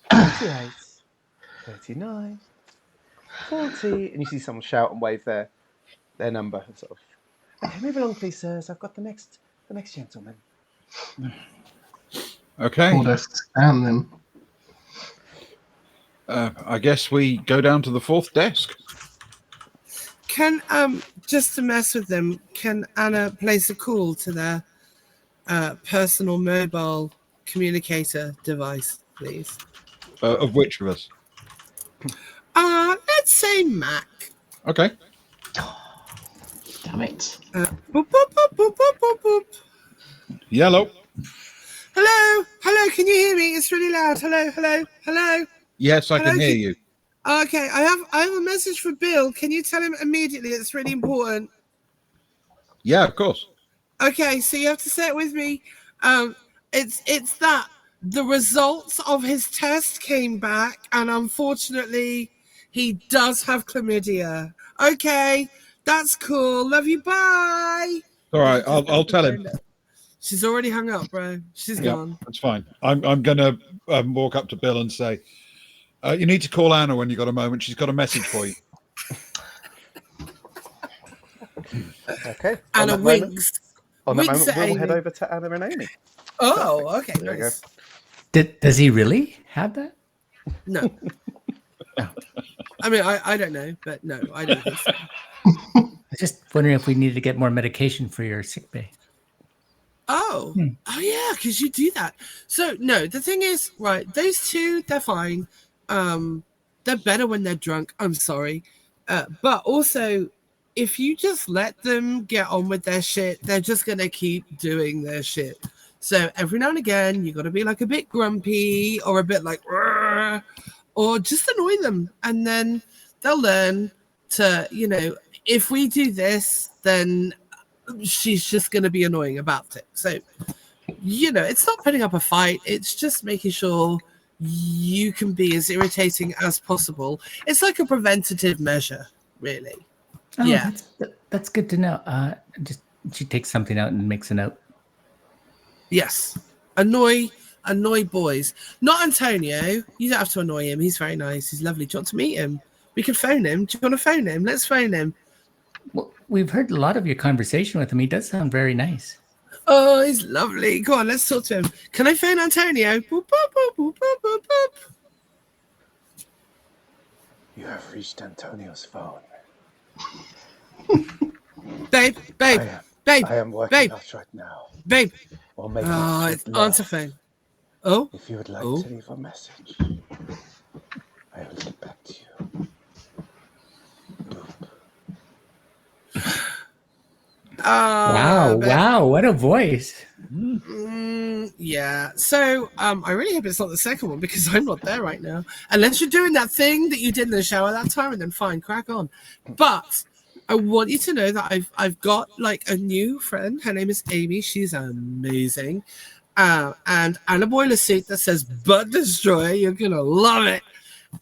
38, 39, 40. And you see someone shout and wave their number. Sort of. Okay, move along, please, sirs. I've got the next gentleman. Okay. 4 desks down, then. I guess we go down to the 4th desk. Can just to mess with them, can Anna place a call to their personal mobile communicator device, please? Of which of us? Let's say Mac. Okay. Damn it. Boop, boop, boop, boop, boop, boop, boop. Yellow. Hello, can you hear me? It's really loud. Hello. Yes, I can hear you. Okay, I have a message for Bill. Can you tell him immediately? It's really important. Yeah, of course. Okay, so you have to say it with me. It's that the results of his test came back, and unfortunately, he does have chlamydia. Okay, that's cool. Love you. Bye. All right, I'll tell him. She's already hung up, bro. She's gone. That's fine. I'm gonna walk up to Bill and say, you need to call Anna when you got a moment. She's got a message for you. Okay. Anna winks. On that Winks moment, at we'll head Amy. over to Anna and Amy. Oh, okay. There you Nice. Does he really have that? No. No. I mean, I don't know, but no, I don't think so. I was just wondering if we needed to get more medication for your sick bay. Oh, oh yeah, because you do that. So no, the thing is, right? Those two, they're fine. They're better when they're drunk. I'm sorry, but also, if you just let them get on with their shit, they're just gonna keep doing their shit. So every now and again, you got to be like a bit grumpy or a bit like, "Rrr," or just annoy them, and then they'll learn to, if we do this, then she's just going to be annoying about it. So, it's not putting up a fight. It's just making sure you can be as irritating as possible. It's like a preventative measure, really. Oh, yeah. That's good to know. Just she takes something out and makes a note. Yes. Annoy boys. Not Antonio. You don't have to annoy him. He's very nice. He's lovely. Do you want to meet him? We can phone him. Do you want to phone him? Let's phone him. Well, we've heard a lot of your conversation with him. He does sound very nice. Oh, he's lovely. Go on, let's talk to him. Can I phone Antonio? Boop, boop, boop, boop, boop, boop, boop. You have reached Antonio's phone. Babe. I am working out right now. Babe. Or maybe It's answer phone. Oh? If you would like to leave a message, I will get back to you. Wow, what a voice. Yeah. So I really hope it's not the second one because I'm not there right now. Unless you're doing that thing that you did in the shower that time, and then fine, crack on. But I want you to know that I've got like a new friend. Her name is Amy. She's amazing. And a boiler suit that says Butt Destroyer. You're gonna love it.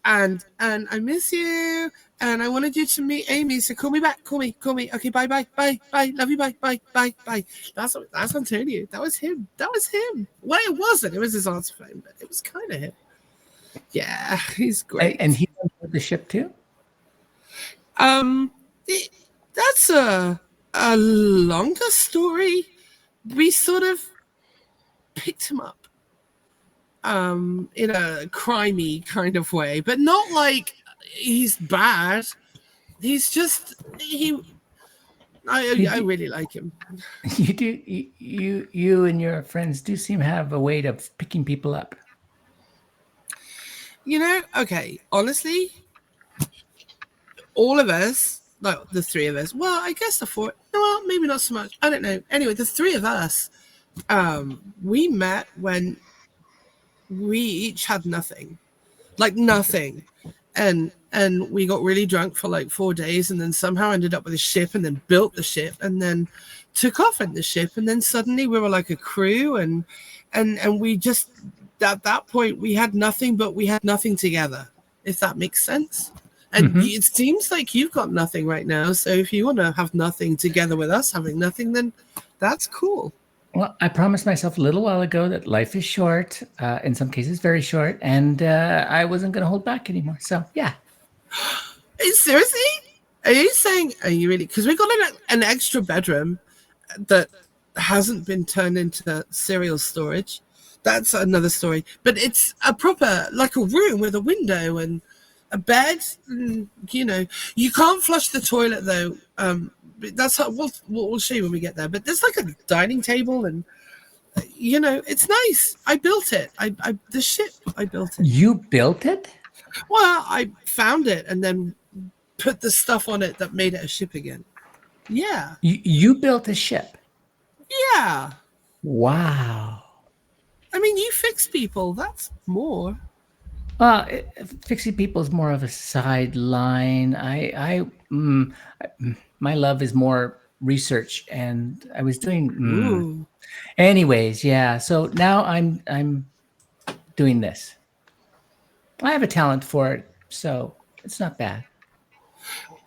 And I miss you. And I wanted you to meet Amy, so call me back. Call me. Okay, bye. Love you, bye. That's Antonio. That was him. Well, it wasn't. It was his answer phone, but it was kind of him. Yeah, he's great. And he went with the ship too? That's a longer story. We sort of picked him up in a crimey kind of way, but not like he's bad. He's just I really like him. You do. You and your friends do seem to have a way of picking people up. Okay, honestly, all of us, like the three of us, well, I guess the four, well, maybe not so much. I don't know. Anyway, the three of us, we met when we each had nothing. And we got really drunk for like 4 days and then somehow ended up with a ship and then built the ship and then took off in the ship. And then suddenly we were like a crew and we just, at that point, we had nothing, but we had nothing together, if that makes sense. And it seems like you've got nothing right now. So if you want to have nothing together with us, having nothing, then that's cool. Well, I promised myself a little while ago that life is short, in some cases very short, and I wasn't going to hold back anymore. So, yeah. Seriously? Are you really? Because we got an extra bedroom that hasn't been turned into cereal storage. That's another story. But it's a proper, like a room with a window and a bed. And, you can't flush the toilet, though. That's how we'll show you when we get there. But there's like a dining table and it's nice. I built it. The ship, I built it. You built it? Well, I found it and then put the stuff on it that made it a ship again. Yeah. You built a ship? Yeah. Wow. I mean, you fix people. That's more. Fixing people is more of a sideline. My love is more research, and I was doing. Ooh. Anyways, yeah. So now I'm doing this. I have a talent for it, so it's not bad.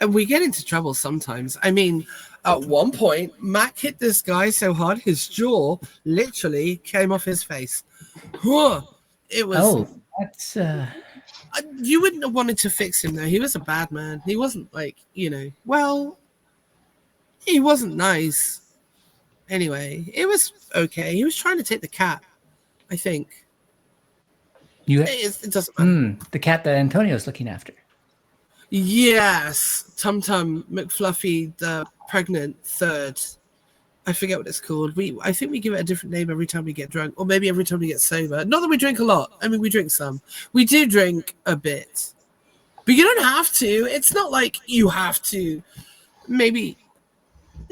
And we get into trouble sometimes. I mean, at one point, Mac hit this guy so hard his jaw literally came off his face. It was. Oh, that's. You wouldn't have wanted to fix him though. He was a bad man. He wasn't like, well, he wasn't nice. Anyway, it was okay. He was trying to take the cat, I think. It doesn't matter. The cat that Antonio's looking after. Yes, Tum Tum McFluffy, the pregnant third. I forget what it's called. I think we give it a different name every time we get drunk, or maybe every time we get sober. Not that we drink a lot. I mean, we drink some. We do drink a bit, but you don't have to. It's not like you have to. Maybe.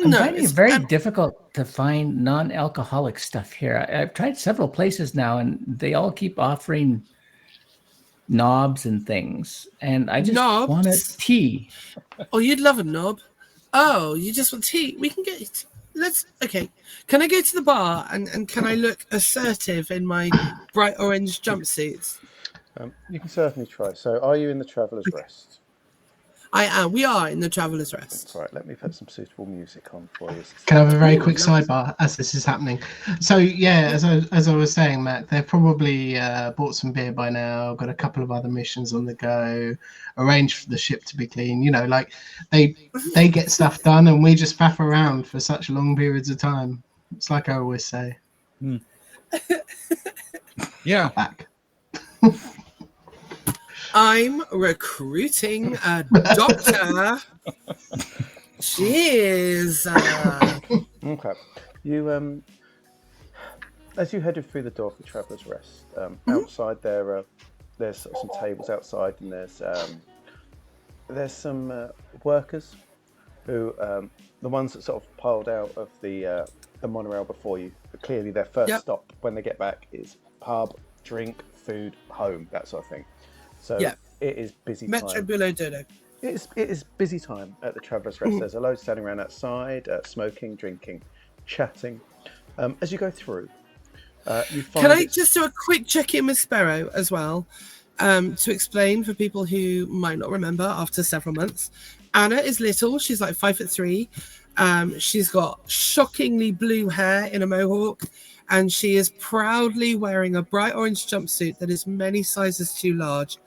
I'm finding it very difficult to find non-alcoholic stuff here. I've tried several places now, and they all keep offering knobs and things, and I just want a tea. Oh, you'd love a knob. Oh, you just want tea? We can get it. Okay. Can I go to the bar and can I look assertive in my bright orange jumpsuit? You can certainly try. So, are you in the Traveller's Rest? I am. We are in the Traveller's Rest. That's right. Let me put some suitable music on for you. Can I have a very quick sidebar as this is happening? So yeah, as I was saying, Matt, they've probably bought some beer by now, got a couple of other missions on the go, arranged for the ship to be clean. Like they get stuff done, and we just faff around for such long periods of time. It's like I always say. Yeah. Back. I'm recruiting a doctor. Cheers. Okay. You as you headed through the door for Traveller's Rest, outside there's some tables outside, and there's some workers who the ones that sort of piled out of the monorail before you. But clearly, their first stop when they get back is pub, drink, food, home, that sort of thing. So it is busy time. Metro Bulo Dodo. It is busy time at the Traveller's Rest. There's a load standing around outside, smoking, drinking, chatting. As you go through, you find. Can I just do a quick check-in with Sparrow as well, to explain for people who might not remember after several months? Anna is little. She's like 5'3". She's got shockingly blue hair in a mohawk, and she is proudly wearing a bright orange jumpsuit that is many sizes too large.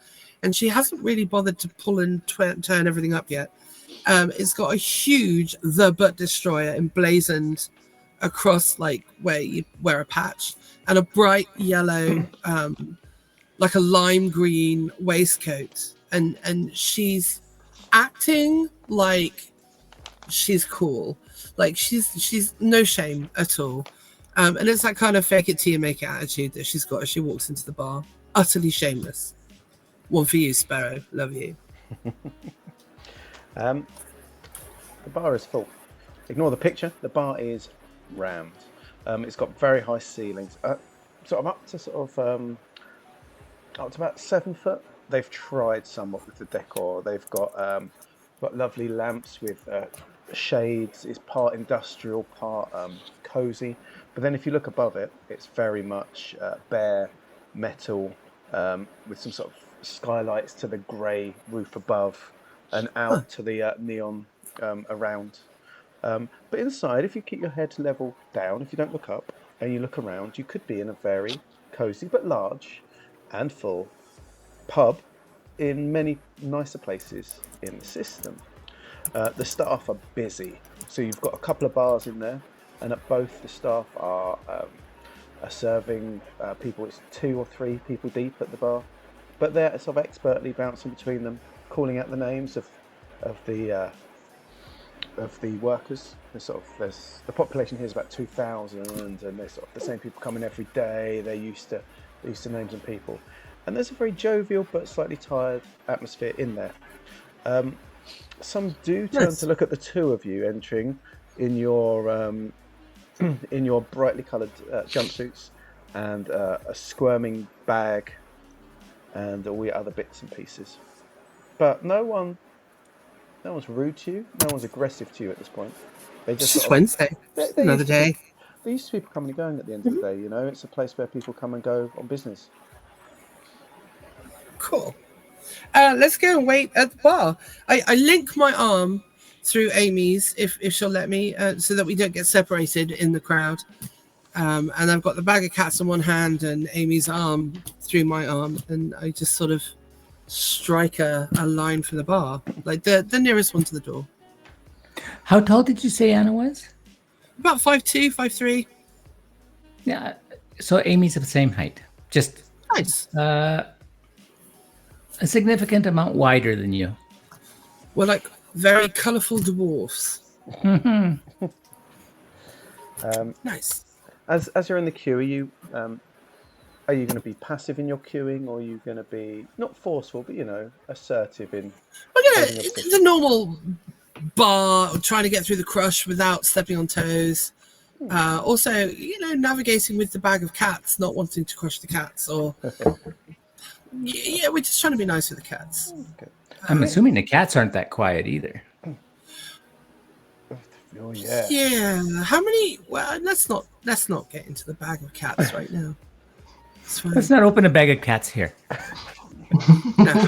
And she hasn't really bothered to pull and turn everything up yet. It's got a huge The Butt Destroyer emblazoned across like where you wear a patch, and a bright yellow, like a lime green waistcoat. And she's acting like she's cool. Like she's no shame at all. And it's that kind of fake it till you make it attitude that she's got as she walks into the bar. Utterly shameless. One for you, Sparrow. Love you. The bar is full. Ignore the picture. The bar is rammed. It's got very high ceilings, sort of up to about 7 foot. They've tried somewhat with the decor. They've got lovely lamps with shades. It's part industrial, part cozy. But then if you look above it, it's very much bare metal with some sort of skylights to the grey roof above and out to the neon around. But inside, if you keep your head level down, if you don't look up and you look around, you could be in a very cosy but large and full pub in many nicer places in the system. The staff are busy, so you've got a couple of bars in there, and at both the staff are serving people. It's 2 or 3 people deep at the bar, but they're sort of expertly bouncing between them, calling out the names of the workers. There's the population here is about 2,000, and there's sort of the same people coming every day. They're used to names and people, and there's a very jovial but slightly tired atmosphere in there. Some do turn to look at the two of you entering in your brightly coloured jumpsuits and a squirming bag and all your other bits and pieces. But no one's rude to you. No one's aggressive to you at this point. They It's just just sort of, Wednesday. Another day. There used to be people coming and going at the end of the day. You know, it's a place where people come and go on business. Cool. Let's go and wait at the bar. I link my arm through Amy's if she'll let me, so that we don't get separated in the crowd. And I've got the bag of cats in one hand and Amy's arm through my arm, and I just sort of strike a line for the bar, like the nearest one to the door. How tall did you say Anna was? About 5'2", 5'3". Yeah. So Amy's of the same height. Just Nice. a significant amount wider than you. We're like very colourful dwarfs. Nice. As you're in the queue, are you going to be passive in your queuing, or are you going to be not forceful, but assertive in? We're gonna the normal bar, trying to get through the crush without stepping on toes. Also, navigating with the bag of cats, not wanting to crush the cats, or yeah, we're just trying to be nice with the cats. Okay. I'm assuming the cats aren't that quiet either. Oh yeah. Yeah. How many? Well, let's not get into the bag of cats right now. Let's not open a bag of cats here. No.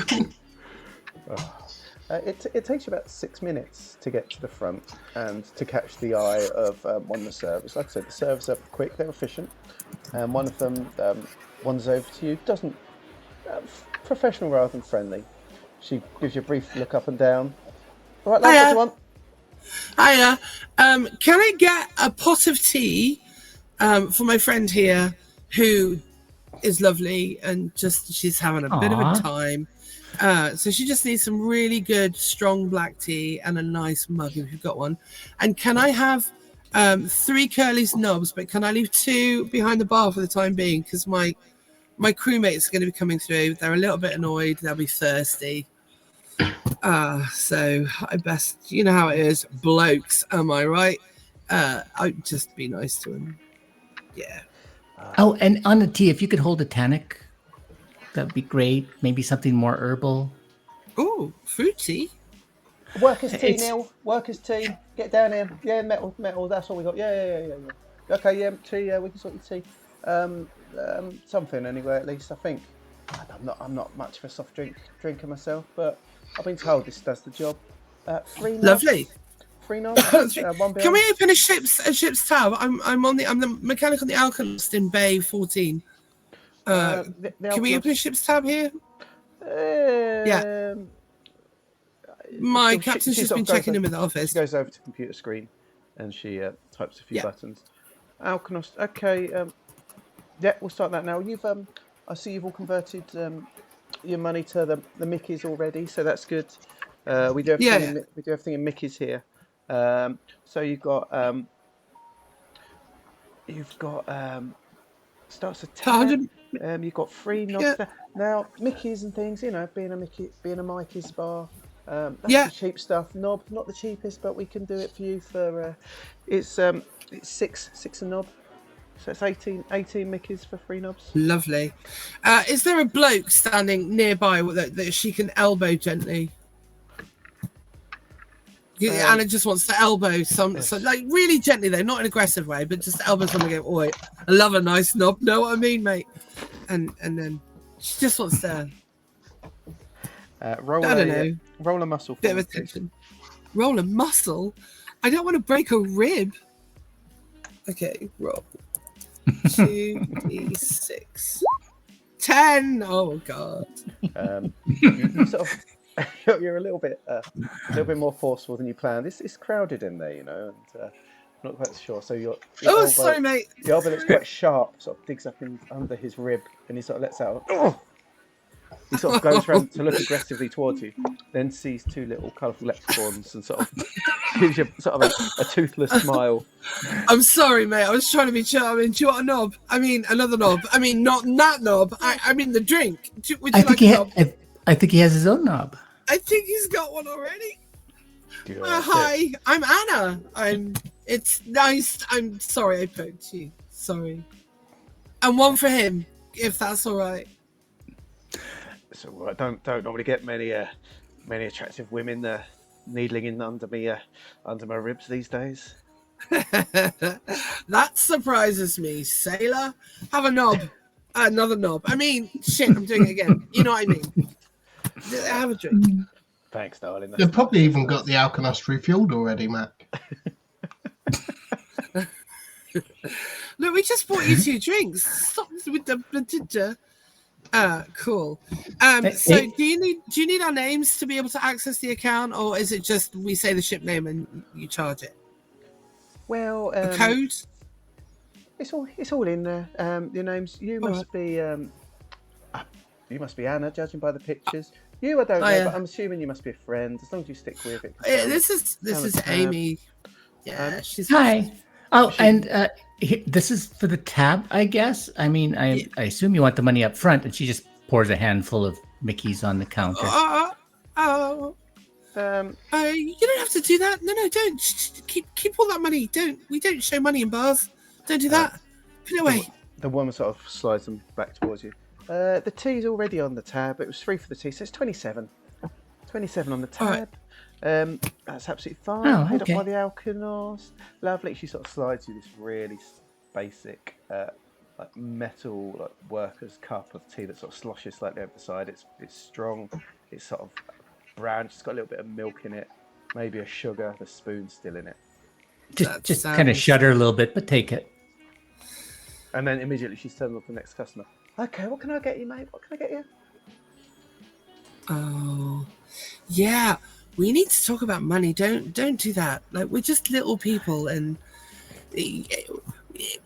It takes you about 6 minutes to get to the front and to catch the eye of one of the servers. Like I said, the servers are quick, they're efficient, and one of them wanders over to you. Doesn't professional rather than friendly. She gives you a brief look up and down. All right, lads, what do you want? Hiya. Can I get a pot of tea for my friend here, who is lovely and she's having a bit of a time. So she just needs some really good, strong black tea and a nice mug if you've got one. And can I have 3 Curly's knobs, but can I leave 2 behind the bar for the time being? Because my crewmates are going to be coming through. They're a little bit annoyed. They'll be thirsty. So I best, you know how it is, blokes, am I right? I'd just be nice to him. Yeah. Oh, and on the tea, if you could hold a tannic, that'd be great. Maybe something more herbal. Oh, fruity. Workers' tea, Neil. Workers' tea. Get down here. Yeah, metal. That's all we got. Yeah. Okay, yeah, tea. Yeah, we can sort your tea. Something anyway. At least I think. I'm not much of a soft drinker myself, but I've been told this does the job. 3 knobs. Lovely. 3 knobs. 1 Can we open a ship's tab? I'm the mechanic on the Alchemist in Bay 14. Can we open a ship's tab here? Yeah. My captain's just been checking in with the office. She goes over to the computer screen and she types a few buttons. Alchemist. Okay. Yeah, we'll start that now. I see you've all converted your money to the Mikeys already, so that's good. We do everything in Mikeys here. So you've got starts at 10. You've got 3 knobs there. Now Mikeys and things, being a Mikeys bar. That's the cheap stuff. Knob, not the cheapest, but we can do it for you for it's 6 a knob. So it's 18 Mikeys for 3 knobs. Lovely. Is there a bloke standing nearby that she can elbow gently? Anna just wants to elbow some like really gently though, not in an aggressive way, but just elbow someone and go, "Oi, I love a nice knob." Know what I mean, mate? And then she just wants to roll a muscle. Bit of attention. Roll a muscle. I don't want to break a rib. Okay, roll. 2d6. 10. Oh god. You sort of. You're a little bit more forceful than you planned. It's crowded in there, and I'm not quite sure. So your elbow, sorry, mate. Your elbow looks quite sharp. Sort of digs up under his rib, and he sort of lets out. He sort of goes around to look aggressively towards you, then sees 2 little colourful leprechauns and sort of gives you sort of a toothless smile. I'm sorry, mate. I was trying to be charming. Do you want a knob? I mean, another knob. I mean, not that knob. I mean, the drink. Would you like a knob? I think he has his own knob. I think he's got one already. Hi, I'm Anna. It's nice. I'm sorry I poked you. Sorry. And one for him, if that's all right. So I don't normally get many attractive women needling in under my ribs these days. That surprises me, sailor. Have a knob. Another knob. I mean, shit, I'm doing it again. You know what I mean? Have a drink. Thanks, darling. That's You've probably nice, even that's got the Alkanost refueled already, Mac. Look, we just bought you 2 drinks. Stop with the ginger. Cool. So do you need our names to be able to access the account, or is it just we say the ship name and you charge it? Well, A code? it's all in there. Your names. You must be Anna, judging by the pictures. You, I don't know, but I'm assuming you must be a friend. As long as you stick with it. This is Amy. Yeah, she's hi. Oh, and this is for the tab, I guess. I mean, I assume you want the money up front, and she just pours a handful of Mickeys on the counter. You don't have to do that. No, don't. Keep all that money. We don't show money in bars. Don't do that. Put it away. The woman sort of slides them back towards you. The tea's already on the tab. It was free for the tea, so it's 27. 27 on the tab. That's absolutely fine. Oh, Paid okay. up by the Alkanost. Lovely. She sort of slides you this really basic, like metal, like worker's cup of tea that sort of sloshes slightly over the side. It's strong. It's sort of brown. It's got a little bit of milk in it. Maybe a sugar. The spoon's still in it. Just kind of shudder a little bit, but take it. And then immediately she's turning off the next customer. Okay, what can I get you, mate? What can I get you? Oh, yeah. We need to talk about money. Don't do that. Like, we're just little people, and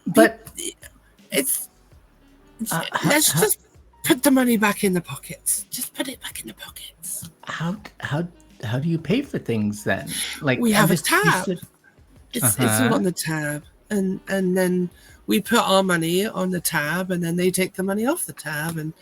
but it's let's just put the money back in the pockets. Just put it back in the pockets. How do you pay for things then? Like, we have a tab. It's all on the tab, and then we put our money on the tab, and then they take the money off the tab, and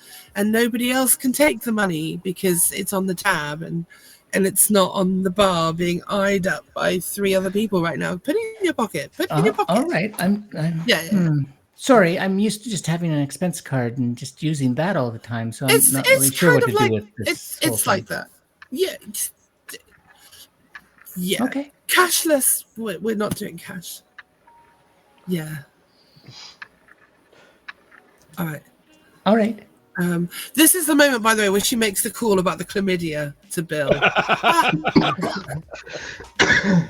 nobody else can take the money because it's on the tab, and it's not on the bar being eyed up by 3 other people right now. Put it in your pocket. Put it in your pocket. All right. I'm sorry. I'm used to just having an expense card and just using that all the time, so I'm not really sure what to do with this. It's like that. Yeah. Yeah. Okay. Cashless. We're not doing cash. Yeah. All right. This is the moment, by the way, where she makes the call about the chlamydia to Bill.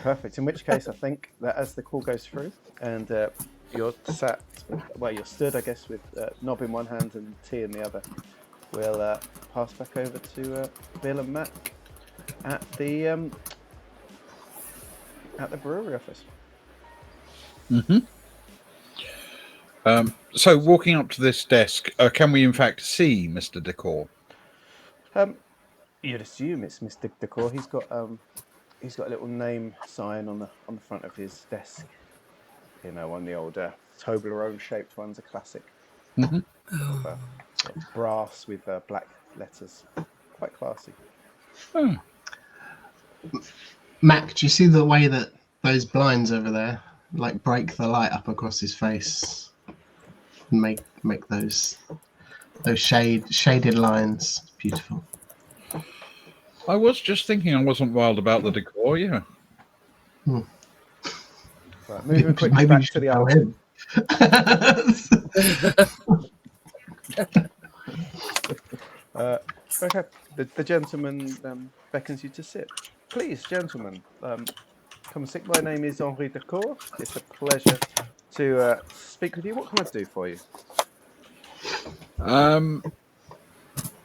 Perfect. In which case, I think that as the call goes through and you're stood, I guess, with knob in one hand and tea in the other, we'll pass back over to Bill and Mac at the brewery office. Mm-hmm. So walking up to this desk, can we in fact see Mr. Decor? You'd assume it's Mr. Decor. He's got a little name sign on the front of his desk. You know, one of the old Toblerone shaped ones, a classic. Mm-hmm. Sort of brass with black letters. Quite classy. Oh. Mac, do you see the way that those blinds over there like break the light up across his face? Make those shaded lines beautiful. I was just thinking I wasn't wild about the decor, yeah. Right, moving quickly back to the album. Okay, the gentleman beckons you to sit. Please, gentlemen, come and sit. My name is Henri Decor. It's a pleasure to speak with you. What can I do for you?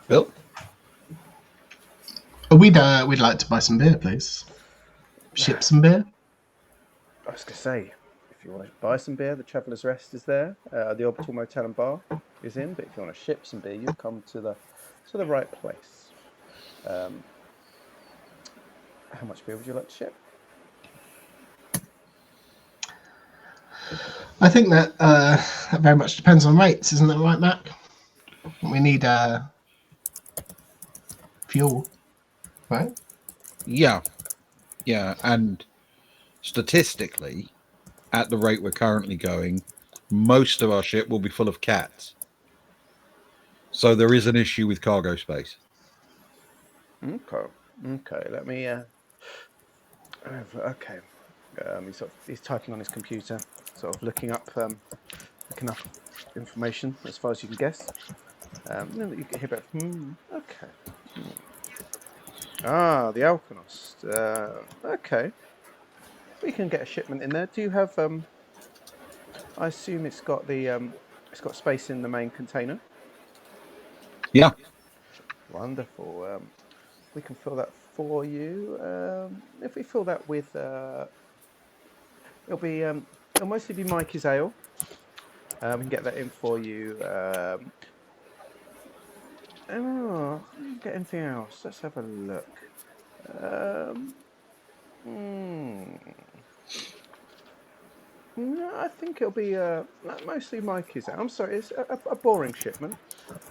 Bill? We'd like to buy some beer, please. Ship some beer. I was going to say, if you want to buy some beer, the Traveller's Rest is there. The Orbital Motel and Bar is in. But if you want to ship some beer, you come to the right place. How much beer would you like to ship? I think that very much depends on rates, isn't that right, Mac? We need fuel, right? Yeah, and statistically, at the rate we're currently going, most of our ship will be full of cats. So there is an issue with cargo space. Okay. Let me. Okay. He's typing on his computer, sort of looking up information as far as you can guess. Then you hear about okay. Ah, the Alkanost. Okay, we can get a shipment in there. Do you have I assume it's got space in the main container. Yeah. Wonderful. We can fill that for you. If we fill that with, it'll mostly be Mikeys ale. We can get that in for you. Get anything else? Let's have a look. No, I think it'll be mostly Mikeys ale. I'm sorry, it's a boring shipment.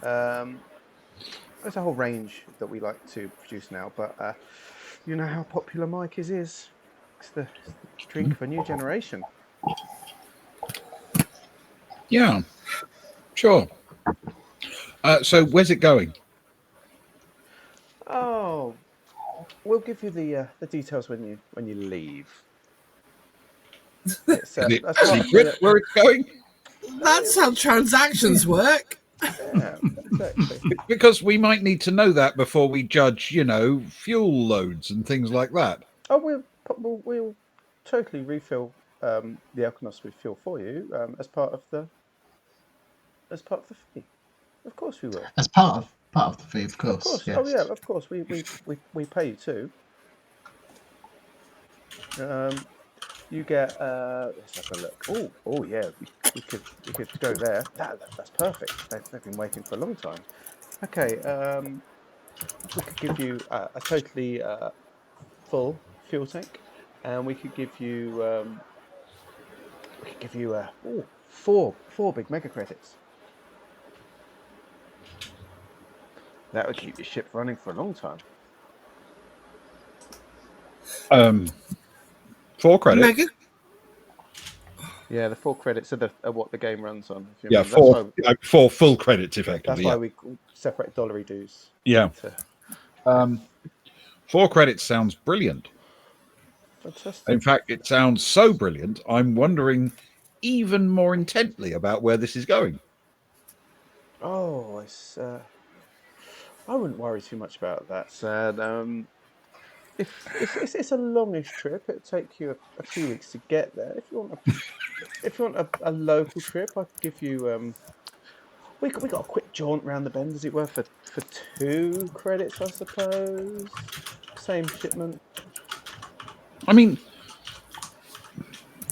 There's a whole range that we like to produce now, but you know how popular Mikeys is. It's the drink of a new generation. Yeah, sure. So where's it going? Oh, we'll give you the details when you leave. It's, that's secret where it's going? That's how transactions work. Yeah, exactly. Because we might need to know that before we judge, fuel loads and things like that. Oh, we'll totally refill the Alkanost with fuel for you as part of the fee. Of course we will. As part of the fee, of course. Of course. Yes. Oh yeah, of course. We pay you too. You get let's have a look. Oh yeah, we could go there. That's perfect. They've been waiting for a long time. Okay, we could give you a totally full fuel tank, and we could give you four big mega credits. That would keep your ship running for a long time. 4 credits. Mega? Yeah, the 4 credits are what the game runs on. If you Yeah, remember. 4 full credits, effectively. That's why we separate dollary dues. Yeah. 4 credits sounds brilliant. Fantastic. In fact, it sounds so brilliant, I'm wondering even more intently about where this is going. Oh, I wouldn't worry too much about that, Sad. If it's a longish trip, it'll take you a few weeks to get there. If you want a local trip, I could give you we got a quick jaunt round the bend, as it were, for 2 credits, I suppose. Same shipment. I mean,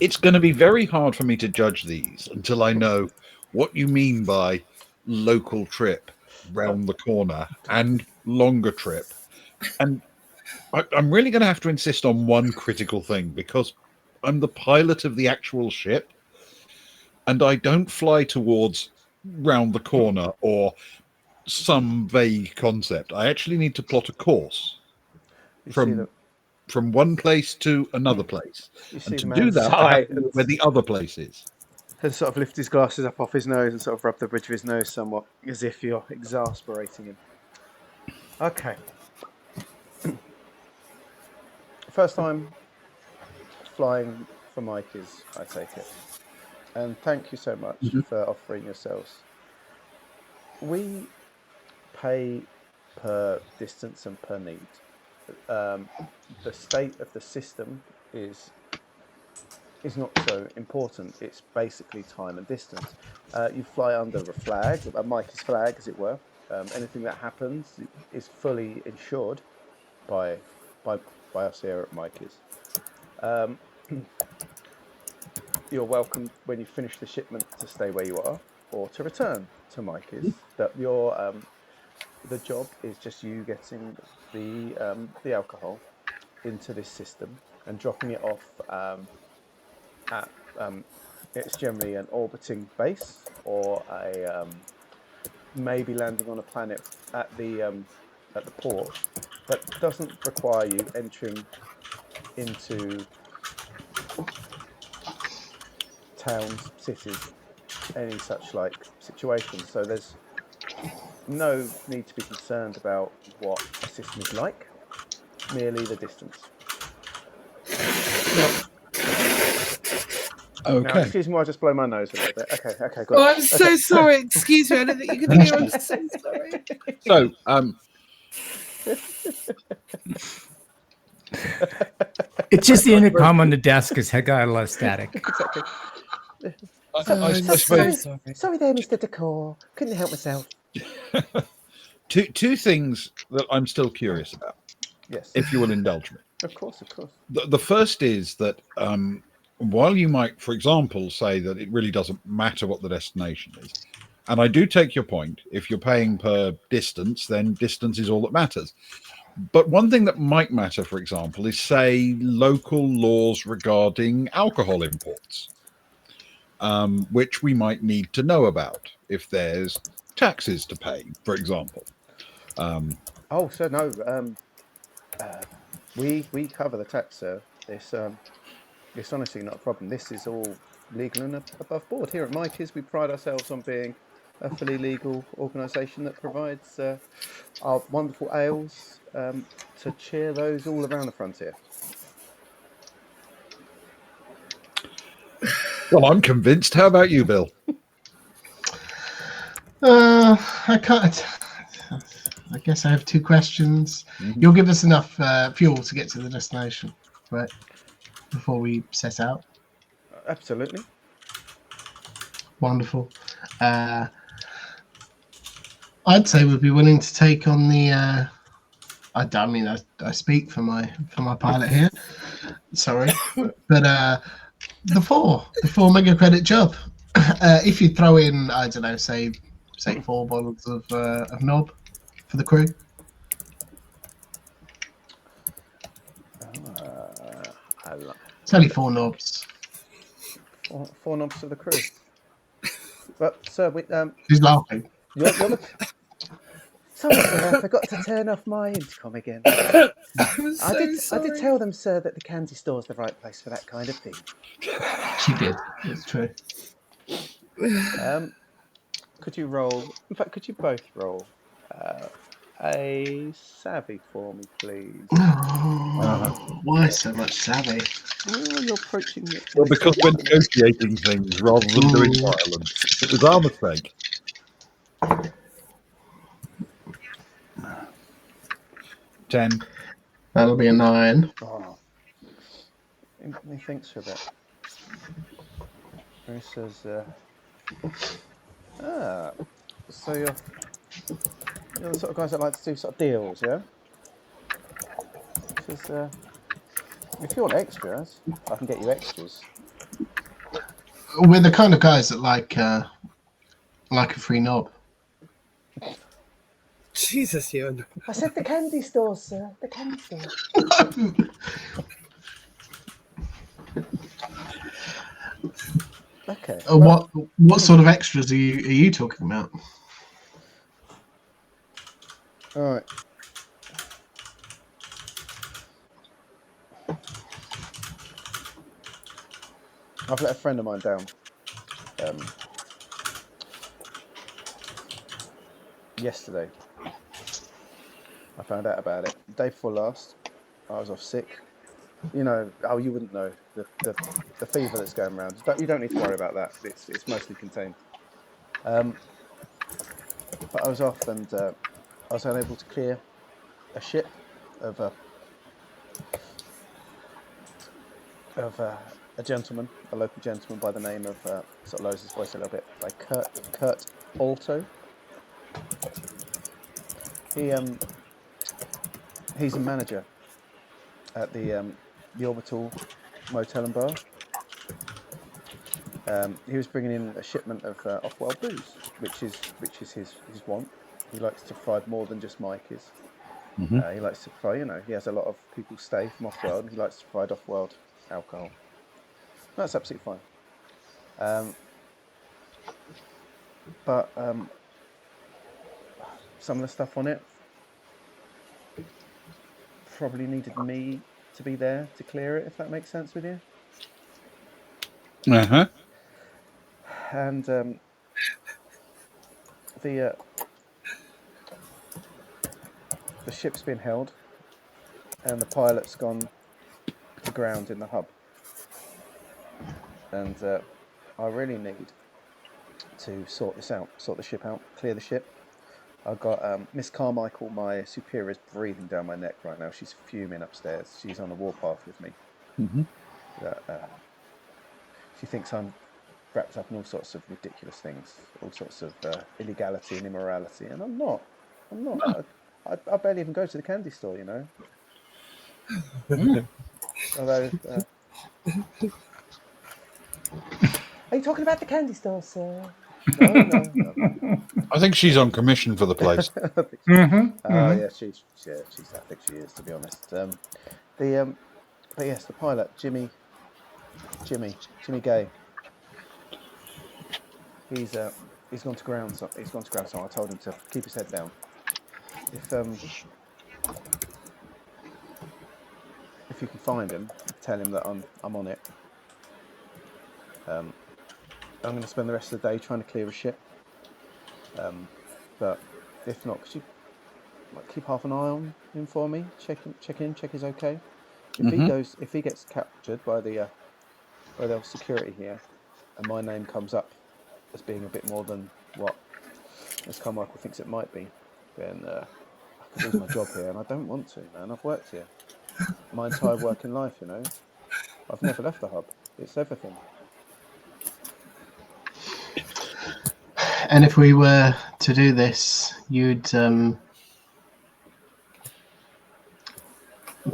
it's going to be very hard for me to judge these until I know what you mean by local trip round the corner and longer trip. And I'm really going to have to insist on one critical thing, because I'm the pilot of the actual ship and I don't fly towards round the corner or some vague concept. I actually need to plot a course from one place to another place. And to do that, I have to know where the other place is. He'll sort of lift his glasses up off his nose and sort of rub the bridge of his nose somewhat, as if you're exasperating him. Okay. First time flying for Mikeys, I take it. And thank you so much for offering yourselves. We pay per distance and per need. The state of the system is not so important. It's basically time and distance. You fly under a flag, a Mikeys flag, as it were. Anything that happens is fully insured by us here at Mikeys. You're welcome when you finish the shipment to stay where you are or to return to Mikeys. That the job is just you getting the alcohol into this system and dropping it off at it's generally an orbiting base or a maybe landing on a planet at the port, but doesn't require you entering into towns, cities, any such like situations. So there's no need to be concerned about what a system is like, merely the distance. Okay. Now, excuse me, I'll just blow my nose a little bit. Okay, good. Oh, I'm so sorry. Excuse me. I don't think you can hear. I'm so sorry. So, It's just the intercom on the desk has got a lot of static. Exactly. I suppose. Sorry there, Mr. Decor. Couldn't help myself. two things that I'm still curious about, Yes. if you will indulge me. Of course. The first is that while you might, for example, say that it really doesn't matter what the destination is, and I do take your point, if you're paying per distance, then distance is all that matters. But one thing that might matter, for example, is, say, local laws regarding alcohol imports, which we might need to know about if there's taxes to pay, for example. Oh, sir, no. We cover the tax, sir. It's honestly not a problem. This is all legal and above board. Here at Mikeys, we pride ourselves on being a fully legal organisation that provides our wonderful ales to cheer those all around the frontier. Well, I'm convinced. How about you, Bill? I can't. I guess I have two questions. Mhm. You'll give us enough fuel to get to the destination, right? Before we set out. Absolutely. Wonderful. I'd say we'd be willing to take on the. I speak for my pilot here. Sorry, but the four mega credit job. If you throw in, I don't know, say 4 bottles of knob for the crew. It's only 4 knobs. 4 knobs for the crew. But sir, Who's laughing? you're the. Sorry, sir, I forgot to turn off my intercom again. I'm so I did sorry. tell them, sir, that the candy store's the right place for that kind of thing. She did. It's true. Could you roll? In fact, could you both roll a savvy for me, please? Oh, why so much savvy? Well, you're approaching it. Well, because we're negotiating things rather than doing violence. It was our mistake. 10. That'll be a 9. Oh. He thinks for a bit. He says, so you're the sort of guys that like to do sort of deals, yeah? He says, if you want extras, I can get you extras. We're the kind of guys that like a free knob. Jesus, Ewan. I said the candy store, sir. The candy store. Okay. What sort of extras are you talking about? All right. I've let a friend of mine down. Yesterday, I found out about it. The day before last, I was off sick. You know, you wouldn't know the fever that's going around. You don't need to worry about that. It's mostly contained. But I was off, and I was unable to clear a ship of a gentleman, a local gentleman by the name of sort of lowers his voice a little bit, like Kurt Alto. He's a manager at the Orbital Motel and Bar. He was bringing in a shipment of off-world booze, which is his want. He likes to provide more than just Mikeys. Mm-hmm. He likes to provide, he has a lot of people stay from off-world, and he likes to provide off-world alcohol. That's absolutely fine. But some of the stuff on it probably needed me to be there to clear it, if that makes sense with you. Uh-huh. And the ship's been held, and the pilot's gone to ground in the hub. and I really need to sort the ship out, clear the ship. I've got Miss Carmichael, my superior, is breathing down my neck right now. She's fuming upstairs. She's on the warpath with me. Mm-hmm. She thinks I'm wrapped up in all sorts of ridiculous things, all sorts of illegality and immorality, and I'm not. I barely even go to the candy store, you know. Although, are you talking about the candy store, sir? No. I think she's on commission for the place. Yeah, she's. I think she is, to be honest. But yes, the pilot, Jimmy Gay. He's gone to ground. So he's gone to ground. So I told him to keep his head down. If you can find him, tell him that I'm on it. I'm going to spend the rest of the day trying to clear a ship. But if not, could you keep half an eye on him for me? Check he's okay. If he gets captured by the security here, and my name comes up as being a bit more than what Miss Carmichael thinks it might be, then I could lose my job here, and I don't want to, man. I've worked here my entire working life, you know. I've never left the hub. It's everything. And if we were to do this, you'd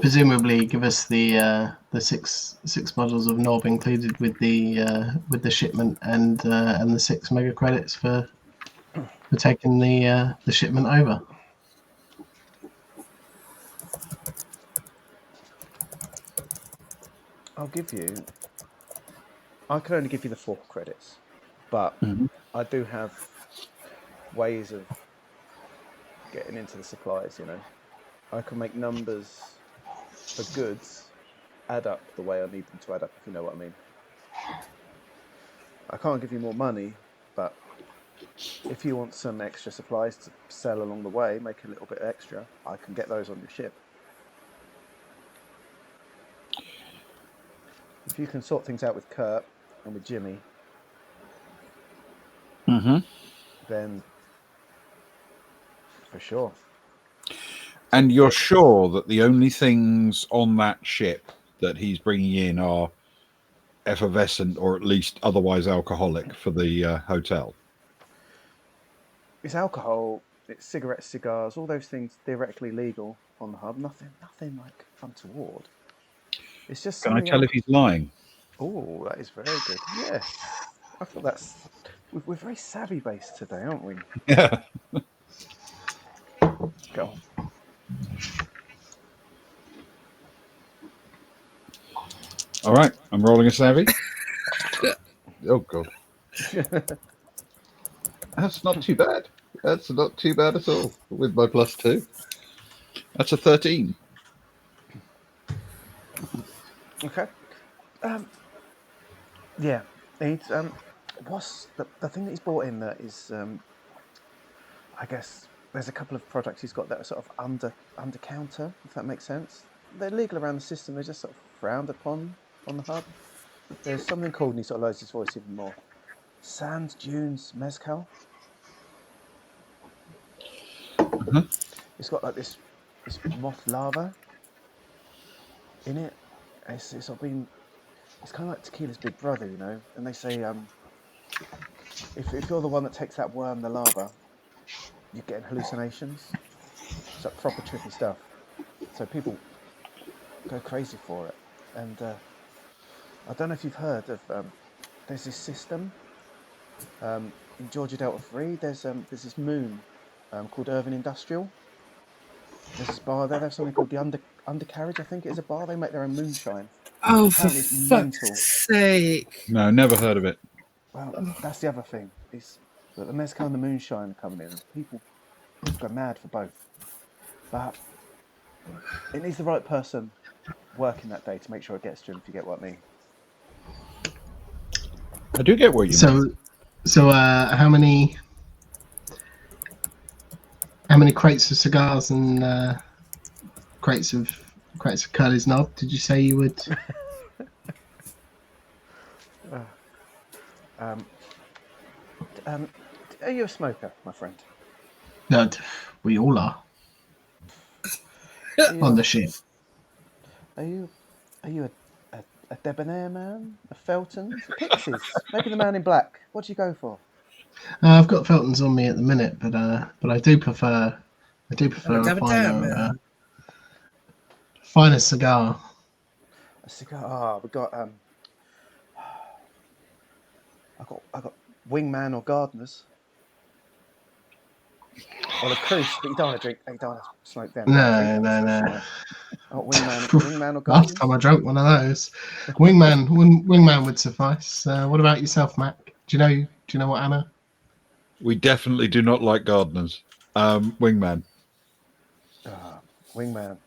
presumably give us the six models of knob included with the shipment and the 6 mega credits for taking the shipment over. I can only give you the 4 credits, but I do have ways of getting into the supplies, you know. I can make numbers for goods add up the way I need them to add up, if you know what I mean. I can't give you more money, but if you want some extra supplies to sell along the way, make a little bit extra, I can get those on your ship. If you can sort things out with Kurt and with Jimmy, then for sure. And you're sure that the only things on that ship that he's bringing in are effervescent or at least otherwise alcoholic for the hotel? It's alcohol, it's cigarettes, cigars, all those things theoretically legal on the hub. Nothing like untoward. It's just. Can I tell if he's lying? Oh, that is very good. Yes, I thought that's. We're very savvy based today, aren't we? Yeah. Go on. All right, I'm rolling a savvy. Oh god, that's not too bad. That's not too bad at all with my +2. That's a 13. Okay. Yeah. It's what's the thing that he's brought in that is I guess there's a couple of products he's got that are sort of under counter, if that makes sense. They're legal around the system, they're just sort of frowned upon on the hub. There's something called, and he sort of lowers his voice even more, Sand Dunes Mezcal. It's got like this moth lava in it. It's sort of been. It's kind of like tequila's big brother, you know. And they say if you're the one that takes that worm, the lava, you're getting hallucinations. It's like proper trippy stuff. So people go crazy for it. And I don't know if you've heard of. There's this system in Georgia Delta 3. There's this moon called Irving Industrial. There's this bar there. There's something called the Undercarriage. I think it is a bar. They make their own moonshine. Oh, for fuck's sake! No, never heard of it. Well, that's the other thing. It's that the mezcal and the moonshine are coming in, and people go mad for both. But it needs the right person working that day to make sure it gets to him, if you get what I mean. I do get what you mean. So how many crates of cigars and crates of Curly's knob did you say you would? Are you a smoker, my friend? No, we all are Are you, on the ship. Are you a debonair man? A Felton's? A Pixies? Maybe the Man in Black? What do you go for? I've got Feltons on me at the minute, but I do prefer finer cigar. A cigar. We got I got Wingman or Gardeners. Or the Cruise, but you don't want to drink. You don't want to smoke them. No. Oh, Wingman or Gardeners. Last time I drank one of those, Wingman would suffice. What about yourself, Mac? Do you know what, Anna? We definitely do not like gardeners. Wingman. Wingman.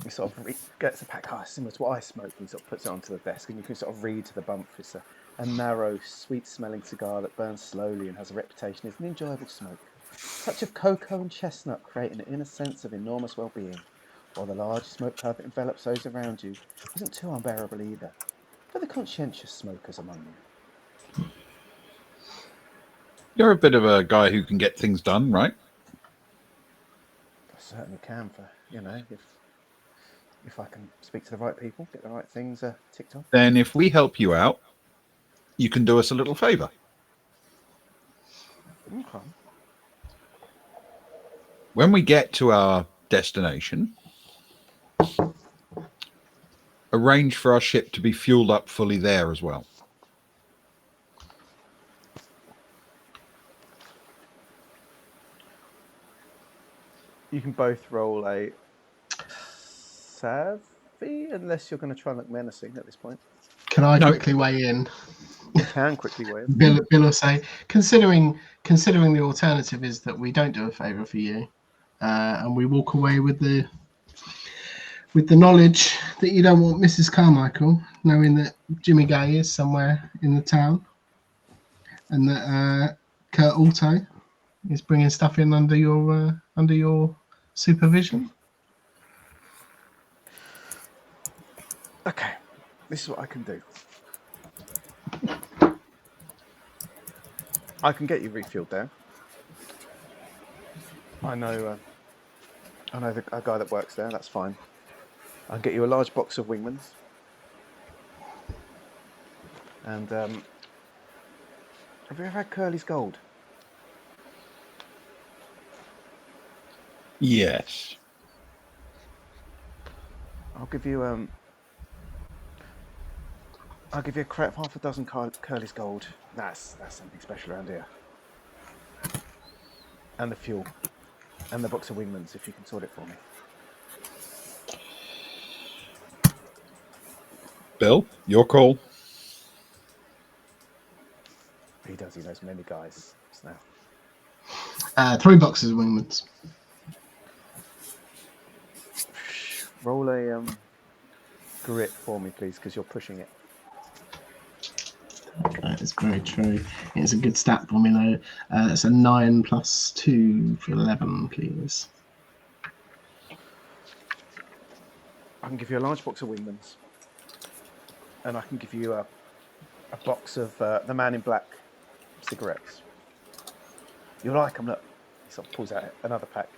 He sort of gets a pack, similar to what I smoke, and he sort of puts it onto the desk, and you can sort of read to the bump. It's a narrow, sweet-smelling cigar that burns slowly and has a reputation as an enjoyable smoke. Touch of cocoa and chestnut create an inner sense of enormous well-being, while the large smoke cloud that envelops those around you isn't too unbearable either. For the conscientious smokers among you. You're a bit of a guy who can get things done, right? I certainly can, for if I can speak to the right people, get the right things ticked off. Then if we help you out, you can do us a little favour. Okay. When we get to our destination, arrange for our ship to be fueled up fully there as well. You can both roll a savvy, unless you're going to try and look menacing at this point. Can I quickly weigh in? You can quickly weigh in. Bill will say, considering the alternative is that we don't do a favour for you, and we walk away with the knowledge that you don't want Mrs. Carmichael knowing that Jimmy Gay is somewhere in the town, and that Kurt Alto is bringing stuff in under your supervision. Okay, this is what I can do. I can get you refueled there. I know a guy that works there. That's fine. I can get you a large box of Wingmans. And have you ever had Curly's Gold? Yes. I'll give you a crate of half a dozen Curly's Gold. That's something special around here. And the fuel. And the box of Wingmans, if you can sort it for me. Bill, your call. He knows many guys now. 3 boxes of Wingmans. Roll a grit for me, please, because you're pushing it. That is very true. It's a good stat for me, though. It's a 9 plus 2 for 11, please. I can give you a large box of Wingmans. And I can give you a box of the Man in Black cigarettes. You'll like them, look. He sort of pulls out another pack.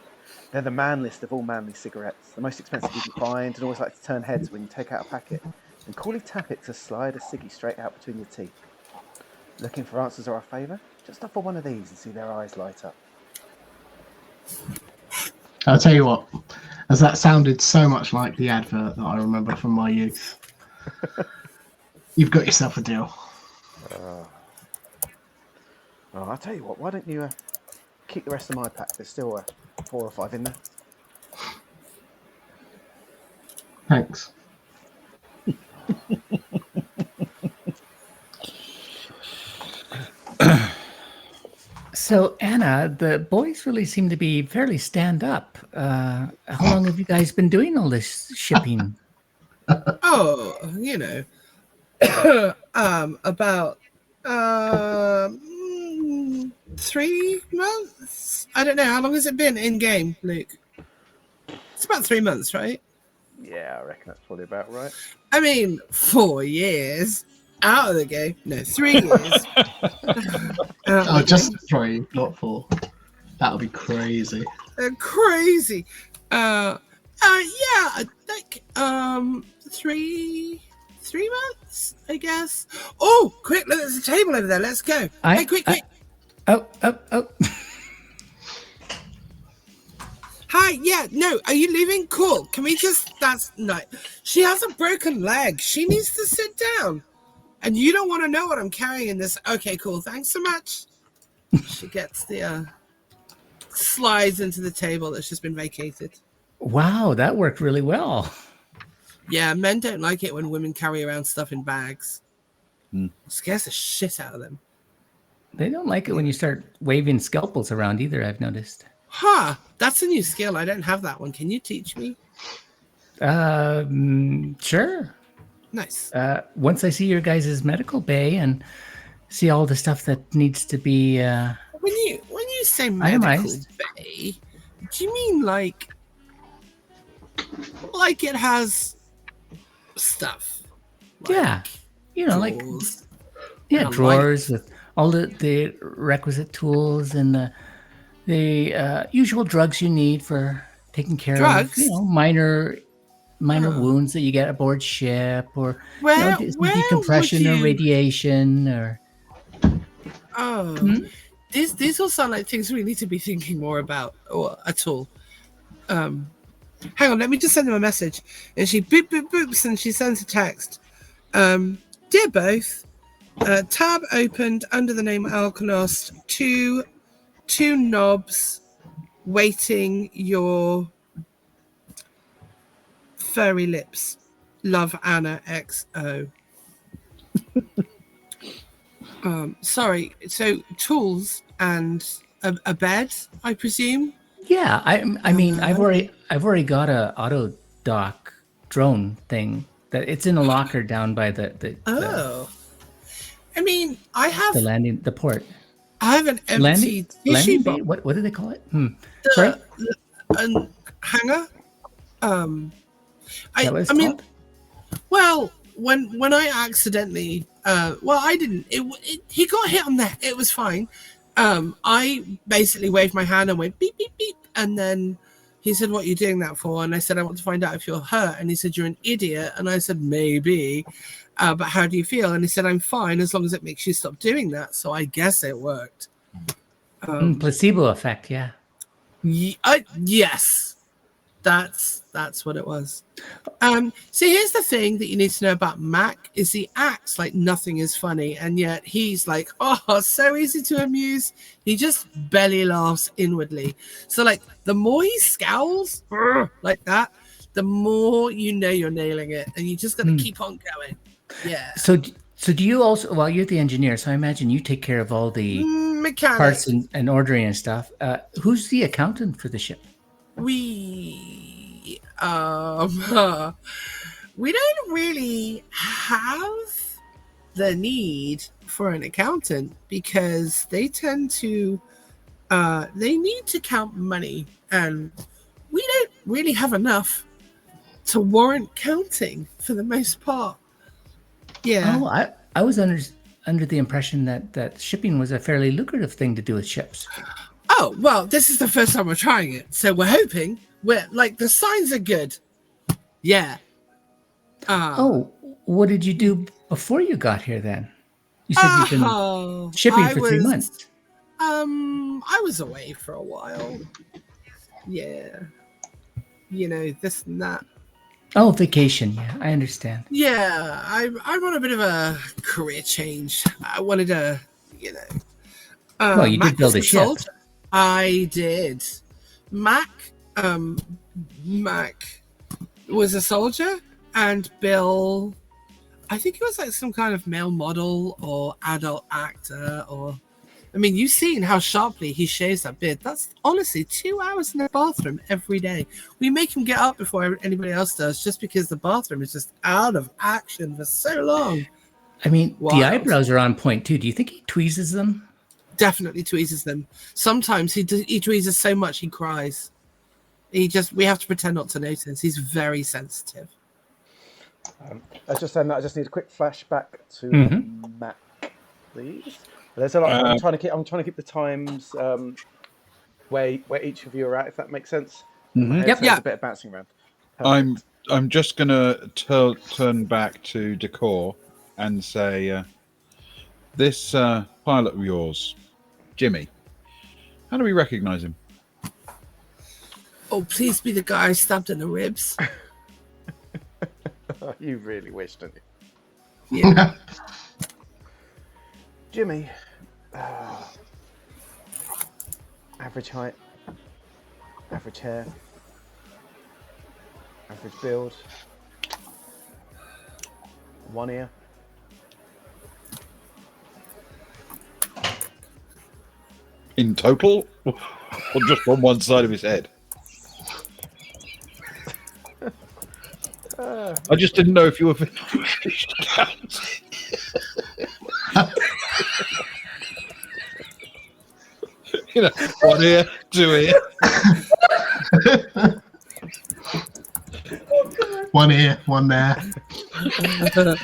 They're the man list of all manly cigarettes. The most expensive you can find, and always like to turn heads when you take out a packet. And coolly tap it to slide a ciggy straight out between your teeth. Looking for answers or a favour? Just offer one of these and see their eyes light up. I'll tell you what, as that sounded so much like the advert that I remember from my youth, you've got yourself a deal. I'll tell you what, why don't you keep the rest of my pack? There's still 4 or 5 in there. Thanks. So, Anna, the boys really seem to be fairly stand up. How long have you guys been doing all this shipping? Oh, about 3 months. I don't know. How long has it been in game, Luke? It's about 3 months, right? Yeah, I reckon that's probably about right. I mean, 4 years. out of the game. No, 3 years. Oh, just 3, not 4. That'll be crazy. Crazy. Yeah, like 3 months, I guess. Oh, quick! Look, there's a table over there. Let's go. Hey, quick! Oh. Hi, yeah, no, are you leaving? Cool. Can we just, that's no. She has a broken leg. She needs to sit down. And you don't want to know what I'm carrying in this. Okay, cool. Thanks so much. She gets the, slides into the table that's just been vacated. Wow, that worked really well. Yeah, men don't like it when women carry around stuff in bags. Mm. It scares the shit out of them. They don't like it when you start waving scalpels around either, I've noticed. Huh, that's a new skill. I don't have that one. Can you teach me? Sure. Nice. Once I see your guys' medical bay and see all the stuff that needs to be When you say medical itemized. bay, do you mean like it has stuff? Yeah. You know, drawers, like and drawers with all the requisite tools and the usual drugs you need for taking care Drugs? of, minor wounds that you get aboard ship, or where decompression would or you... radiation, or These all sound like things we need to be thinking more about, or at all. Hang on, let me just send them a message. And she boop boop boops, and she sends a text. Dear both, tab opened under the name Alkanost. Two knobs waiting your furry lips. Love, Anna XO. Sorry. So tools and a bed, I presume. yeah. I mean, I've already got a auto dock drone thing that it's in a locker down by the I mean, I have the port. I have an empty tissue landing box. bay? What do they call it? Sorry? Hanger. Is that what it's I mean, called? well, when I accidentally, I didn't. He got hit on the. It was fine. I basically waved my hand and went beep beep beep, and then he said, "What are you doing that for?" And I said, "I want to find out if you're hurt." And he said, "You're an idiot." And I said, "Maybe, but how do you feel?" And he said, "I'm fine as long as it makes you stop doing that." So I guess it worked. Placebo effect, yeah. Yes, that's what it was. So here's the thing that you need to know about Mac is he acts like nothing is funny, and yet he's like, oh, so easy to amuse. He just belly laughs inwardly. So like the more he scowls like that, the more you know you're nailing it, and you just got to keep on going. Yeah. So do you also? Well, you're the engineer, so I imagine you take care of all the Mechanic. parts and ordering and stuff. Who's the accountant for the ship? We don't really have the need for an accountant because they tend to they need to count money, and we don't really have enough to warrant counting for the most part. Yeah. Oh, I was under the impression that shipping was a fairly lucrative thing to do with ships. Oh, well, this is the first time we're trying it, so we're hoping. We're like, the signs are good. Yeah. What did you do before you got here then? You said you've been shipping for 3 months. I was away for a while. Yeah. This and that. Oh, vacation. Yeah, I understand. Yeah, I want a bit of a career change. I wanted to, well, you did build a ship. I did. Mac was a soldier, and Bill, I think he was like some kind of male model or adult actor, or I mean, you've seen how sharply he shaves that beard. That's honestly 2 hours in the bathroom every day. We make him get up before anybody else does, just because the bathroom is just out of action for so long. I mean, the eyebrows are on point too. Do you think he tweezes them? Definitely tweezes them. Sometimes he tweezes so much he cries. We have to pretend not to notice. He's very sensitive. I just said that. I just need a quick flashback to Mac, please. There's a lot. I'm trying to keep the times where each of you are at, if that makes sense. Yep. There's a bit of bouncing around. I'm just gonna turn back to Decor and say, this pilot of yours, Jimmy. How do we recognise him? Oh, please be the guy stabbed in the ribs. You really wish, don't you? Yeah. Jimmy, average height, average hair, average build, one ear. In total, or just on one side of his head? I just didn't know if you were finished counting. You know, one ear, two ear. One here, one there. What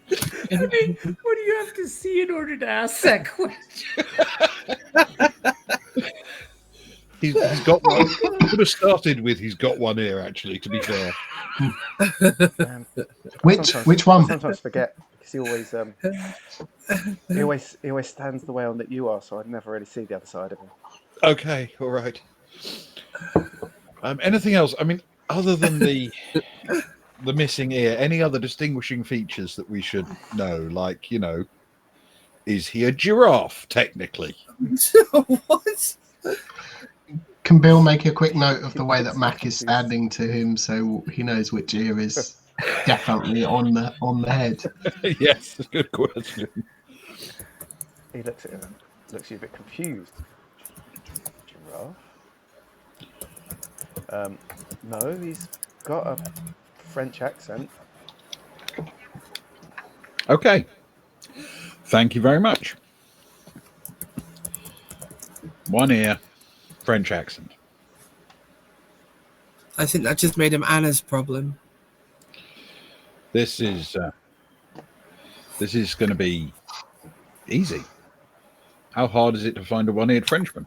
do you have to see in order to ask that question? He's got one. Could have started with he's got one ear, actually, to be fair. Which one? I sometimes forget because he always stands the way on that you are, so I never really see the other side of him. Okay, all right. Anything else? I mean, other than the missing ear, any other distinguishing features that we should know? Like, you know, is he a giraffe technically? What? Can Bill make a quick note of the way that Mac is standing to him so he knows which ear is definitely on the head? Yes, that's a good question. He looks at him, looks you a bit confused. Giraffe? No, he's got a French accent. Okay. Thank you very much. One ear, French accent. I think that just made him Anna's problem. This is going to be easy. How hard is it to find a one-eared Frenchman?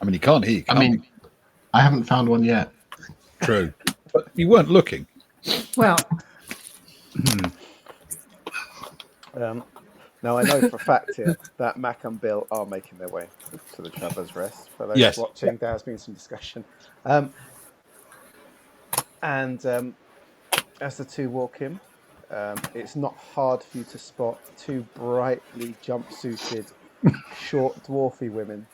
I mean, he can't hear. I haven't found one yet. True, but you weren't looking. Well, now I know for a fact here that Mac and Bill are making their way to the Traveller's Rest. For those watching, there has been some discussion. And as the two walk in, it's not hard for you to spot two brightly jumpsuited, short, dwarfy women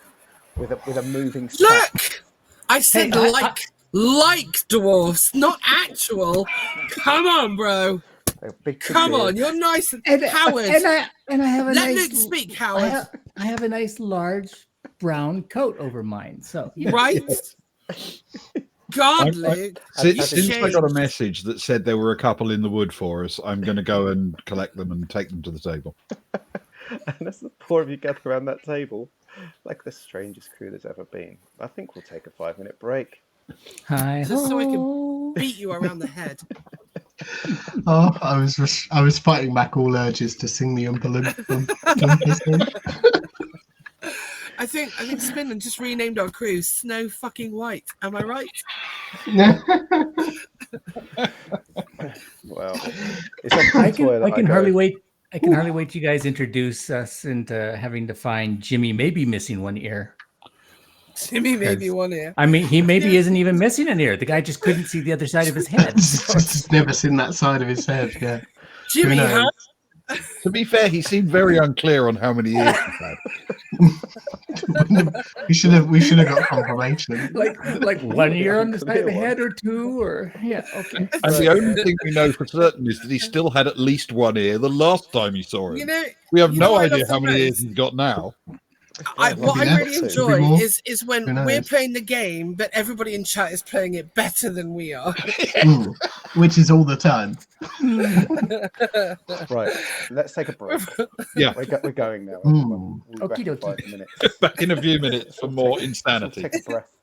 with a moving sack. Look! I said like dwarfs, not actual. Come on, bro. Come on, you're nice, Howard. And I have a Let nice. Luke speak, Howard. I have a nice large brown coat over mine. So right. God, Luke. Since I got a message that said there were a couple in the wood for us, I'm going to go and collect them and take them to the table. And as the four of you gather around that table, like the strangest crew there's ever been, I think we'll take a 5-minute break. Just so I can beat you around the head. Oh, I was fighting back all urges to sing the Oompa Loompa song. I think Spinland just renamed our crew Snow Fucking White. Am I right? Well, I can hardly wait. I can hardly wait. You guys introduce us into having to find Jimmy. Maybe missing one ear. Jimmy maybe one ear. I mean, he maybe isn't even missing an ear. The guy just couldn't see the other side of his head. Just never seen that side of his head. Yeah. Jimmy, huh? To be fair, he seemed very unclear on how many ears he had. we should have got confirmation. Like 1 ear on the side of the head, or two, or okay. And the only thing we know for certain is that he still had at least one ear the last time he saw him. We have no idea how many ears he's got now. What I really enjoy is when we're playing the game, but everybody in chat is playing it better than we are. Which is all the time. Right, let's take a break. Yeah, we're going now. Okie dokie. 5 minutes. Back in a few minutes for more insanity. Take a breath.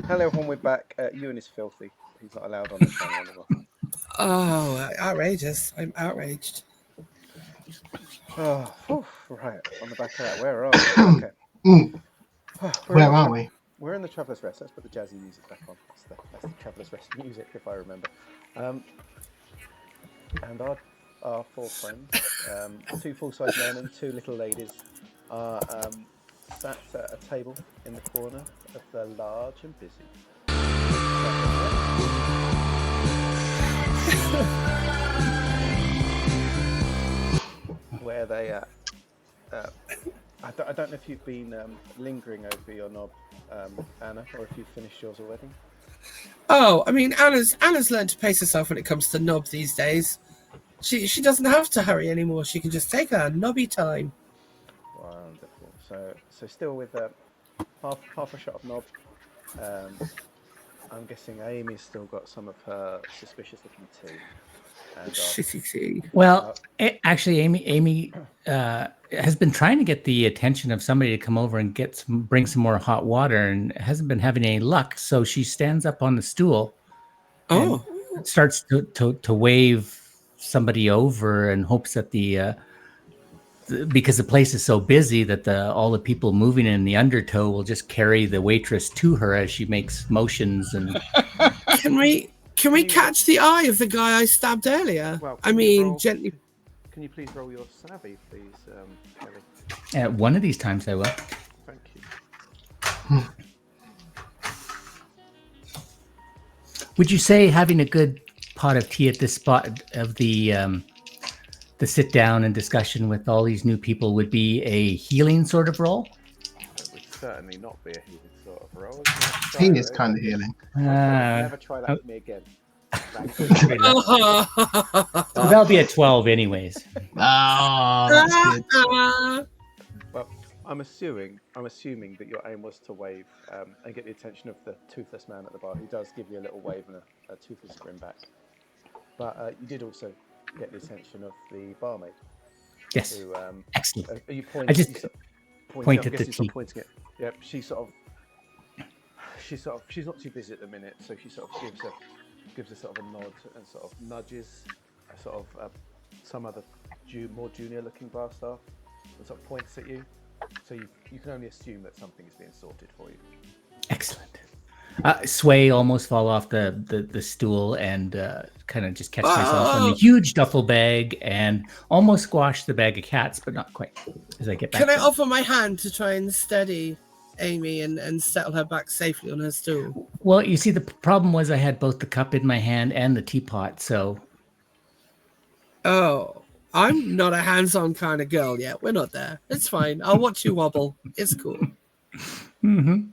Hello, everyone. We're back. Ewan is filthy. He's not allowed on the channel anymore. Oh, outrageous. I'm outraged. Oh, whew, right. On the back of that, where are we? Okay. Where are we? We're in the Traveller's Rest. Let's put the jazzy music back on. That's the Traveller's Rest music, if I remember. And our four friends, 2 full-size men and 2 little ladies, are sat at a table in the corner of the large and busy where they I don't know if you've been lingering over your knob, Anna, or if you've finished yours already. Oh, I mean, Anna's learned to pace herself when it comes to knobs these days. She doesn't have to hurry anymore. She can just take her knobby time. Wonderful. So still with half a shot of knob. I'm guessing Amy's still got some of her suspicious looking tea. And shitty tea. Well, actually, Amy has been trying to get the attention of somebody to come over and bring some more hot water, and hasn't been having any luck. So she stands up on the stool and starts to wave somebody over, and hopes that because the place is so busy that all the people moving in the undertow will just carry the waitress to her as she makes motions. And Can we catch the eye of the guy I stabbed earlier? Well, gently. Can you please roll your savvy, please, Kelly? One of these times I will. Thank you. Would you say having a good pot of tea at this spot of the sit down and discussion with all these new people would be a healing sort of role? It would certainly not be a healing sort of role. Tea is kind of healing. Never try that with me again. That'll be a 12 anyways. Oh, that's good. Well, I'm assuming that your aim was to wave and get the attention of the toothless man at the bar, who does give you a little wave and a toothless grin back. But you did also get the attention of the barmaid. Yes. Who, excellent. Are you pointing? I just point at the tea. Pointing it. Yep. She's not too busy at the minute, so she sort of gives a sort of a nod and sort of nudges some other more junior looking bar staff and sort of points at you. So you can only assume that something is being sorted for you. Excellent. Sway almost fall off the stool and kind of just catch myself on the huge duffel bag and almost squash the bag of cats, but not quite. As I get back. Can I offer my hand to try and steady Amy and settle her back safely on her stool? Well, you see, the problem was I had both the cup in my hand and the teapot, so. Oh, I'm not a hands-on kind of girl yet. We're not there. It's fine. I'll watch you wobble. It's cool. Mm-hmm.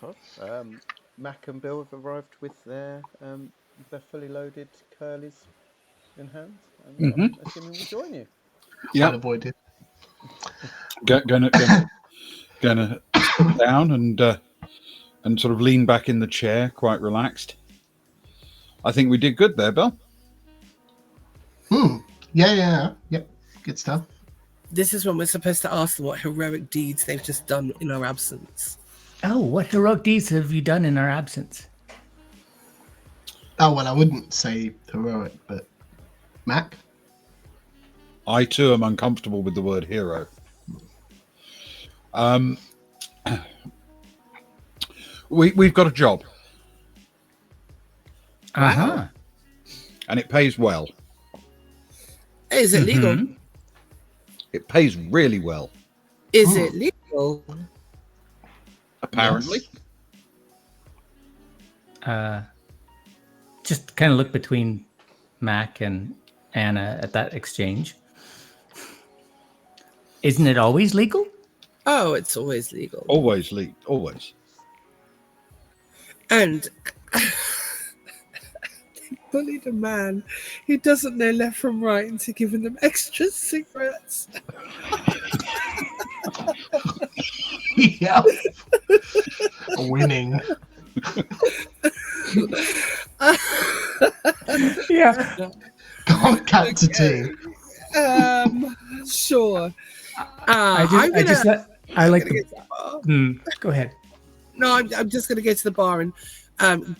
Okay. Mac and Bill have arrived with their fully loaded curlies in hand. And assuming we join you. Yeah, the boy did. Gonna sit down and sort of lean back in the chair, quite relaxed. I think we did good there, Bill. Yeah. Yep. Good stuff. This is when we're supposed to ask them what heroic deeds they've just done in our absence. Oh, what heroic deeds have you done in our absence? Oh, well, I wouldn't say heroic, but Mac? I too am uncomfortable with the word hero. We've got a job. Uh-huh. And it pays well. Is it legal? It pays really well. Is it legal? Apparently. Just kind of look between Mac and Anna at that exchange. Isn't it always legal? Oh, it's always legal. Always legal. Always. And they bullied a man who doesn't know left from right into giving them extra cigarettes. Yeah. Winning. Yeah. Can't cut to tea. Sure. Go ahead. No, I'm just going to go to the bar and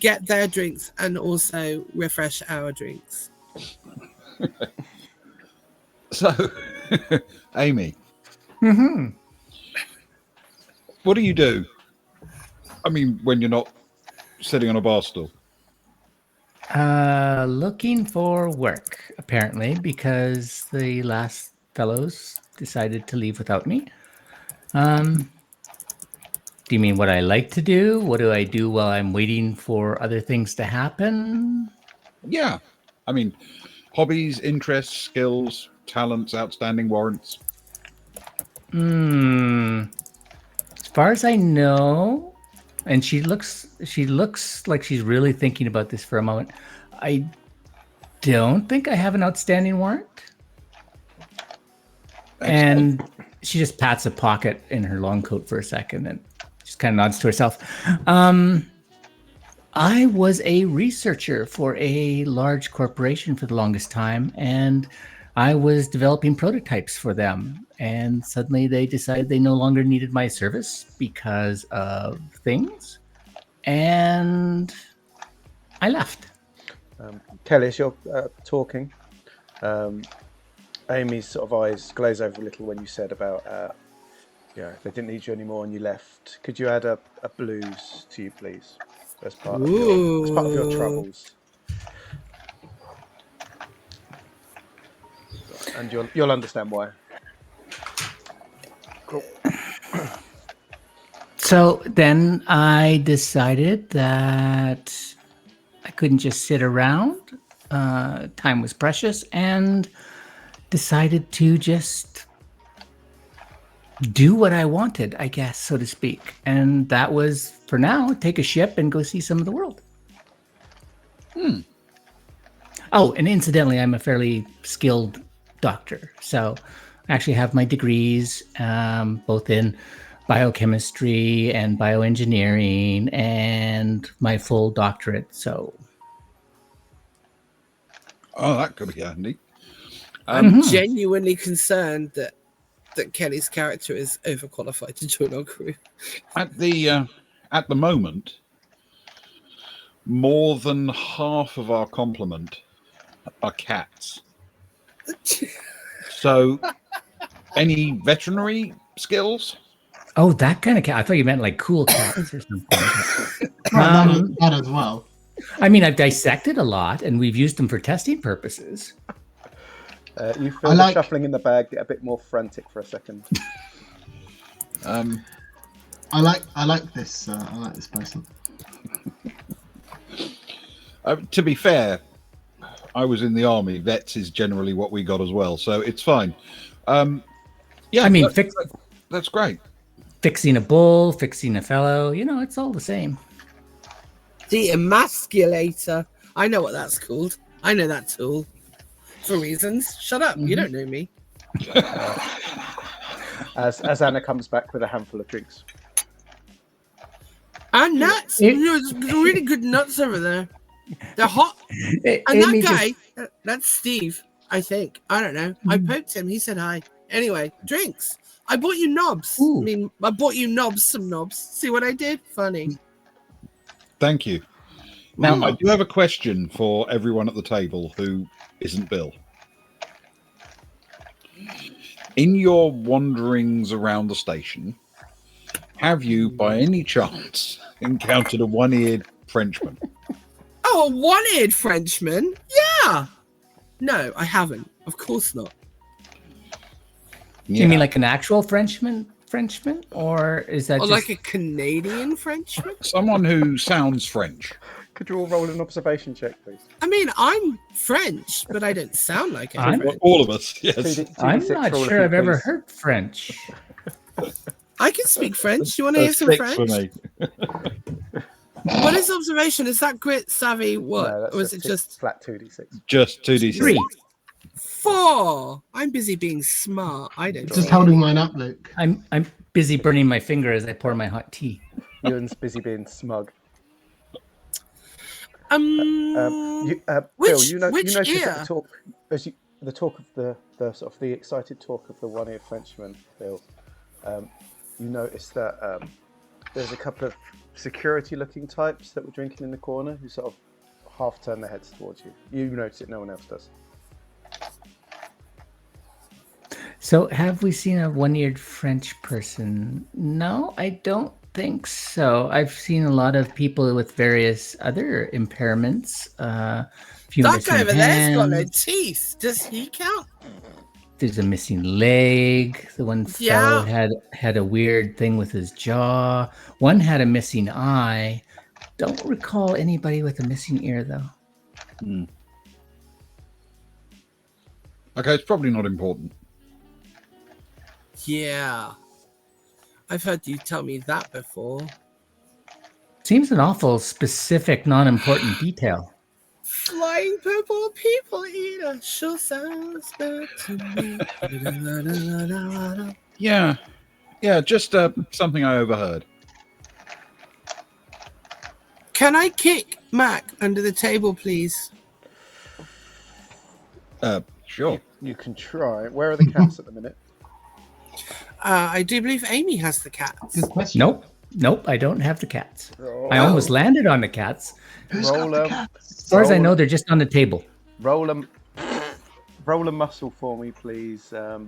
get their drinks and also refresh our drinks. So, Amy, Mm-hmm. what do you do? I mean, when you're not sitting on a bar stool. Looking for work, apparently, because the last fellows decided to leave without me. Do you mean what I like to do? What do I do while I'm waiting for other things to happen? Yeah. I mean, hobbies, interests, skills, talents, outstanding warrants. As far as I know, and she looks like she's really thinking about this for a moment. I don't think I have an outstanding warrant. Excellent. And she just pats a pocket in her long coat for a second and just kind of nods to herself. I was a researcher for a large corporation for the longest time, and I was developing prototypes for them. And suddenly they decided they no longer needed my service because of things. And I left. Kelly, as you're talking, Amy's sort of eyes glaze over a little when you said about, they didn't need you anymore and you left. Could you add a blues to you, please, as part of your troubles? And you'll understand why. Cool. So then I decided that I couldn't just sit around. Time was precious, and decided to just do what I wanted, I guess, so to speak. And that was, for now, take a ship and go see some of the world. Oh, and incidentally, I'm a fairly skilled doctor. So I actually have my degrees, both in biochemistry and bioengineering, and my full doctorate. So, Oh, that could be handy. I'm genuinely concerned that Kelly's character is overqualified to join our crew. At the moment, more than half of our complement are cats. So, any veterinary skills? oh, that kind of cat. I thought you meant like cool cats or something. That as well. I mean, I've dissected a lot, and we've used them for testing purposes. You feel the shuffling in the bag get a bit more frantic for a second. I like this. I like this person. To be fair, I was in the army. Vets is generally what we got as well, so it's fine. Yeah, I mean, that's great. Fixing a bull, fixing a fellow, it's all the same. The emasculator. I know what that's called. I know that tool. For reasons. Shut up. You don't know me. As Anna comes back with a handful of drinks. And nuts. There's really good nuts over there. They're hot. And that guy, that's Steve, I think. I don't know. I poked him. He said hi. Anyway, drinks. I bought you knobs. Ooh. I mean, I bought you some knobs. See what I did? Funny. Thank you. Now, I do have a question for everyone at the table who isn't Bill. In your wanderings around the station, have you, by any chance, encountered a one-eared Frenchman? Oh, a one-eared Frenchman? Yeah. No, I haven't. Of course not. You mean like an actual Frenchman? Or is that like a Canadian Frenchman? Someone who sounds French. Could you all roll an observation check, please? I mean, I'm French, but I don't sound like it. All of us, yes. I'm not sure I've ever heard French. I can speak French. You want to hear some French? For me. What is observation? Is that grit, savvy, what? No, or is it just flat 2d6? Just 2d6. 3. 4. I'm busy being smart. I don't. Just holding mine up, Luke. I'm busy burning my finger as I pour my hot tea. Ewan's busy being smug. Bill, you noticed at the talk, the talk of the sort of the excited talk of the one-eared Frenchman, Bill. You noticed that there's a couple of security-looking types that were drinking in the corner who sort of half turn their heads towards you. You notice it, no one else does. So, have we seen a one-eared French person? No, I don't think so. I've seen a lot of people with various other impairments. Few That missing guy over there's got no hands. teeth. Does he count? There's a missing leg. The one fellow Yeah. had a weird thing with his jaw. One had a missing eye. Don't recall anybody with a missing ear, though. Okay, it's probably not important. Yeah. I've heard you tell me that before. Seems an awful specific, non-important detail. Flying purple people eater sure sounds good to me. Yeah, just something I overheard. Can I kick Mac under the table, please? Sure. You can try. Where are the cats at the minute? I do believe Amy has the cats. Good question. Nope, I don't have the cats. Oh. I almost landed on the cats. Who's got the cats? As far as I know, they're just on the table. Roll a muscle for me, please. Sucks.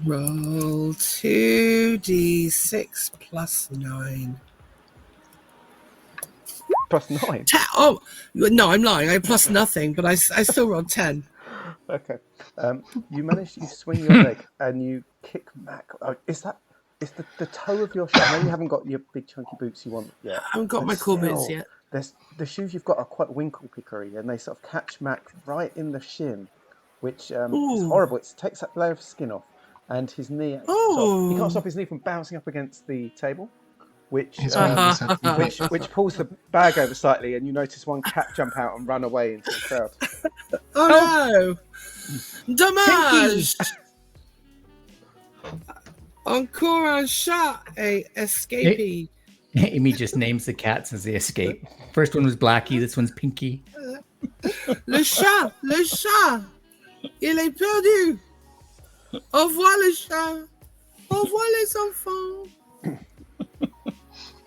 Roll 2d6 plus 9. Plus 9. Oh, no, I'm lying. I plus nothing, but I still rolled 10. Okay. You swing your leg and you kick back. Oh, is the toe of your shoe? I know you haven't got your big chunky boots you want yet. I haven't got my cool boots yet. The shoes you've got are quite winkle pickery, and they sort of catch Mac right in the shin, which is horrible. It takes that layer of skin off, and his knee. He can't stop his knee from bouncing up against the table, which pulls the bag over slightly, and you notice one cat jump out and run away into the crowd. Oh no! Dommage! Encore un chat, a escapee. Amy just names the cats as they escape. First one was Blackie, this one's Pinky. Le chat, il est perdu. Au revoir le chat. Au revoir les enfants.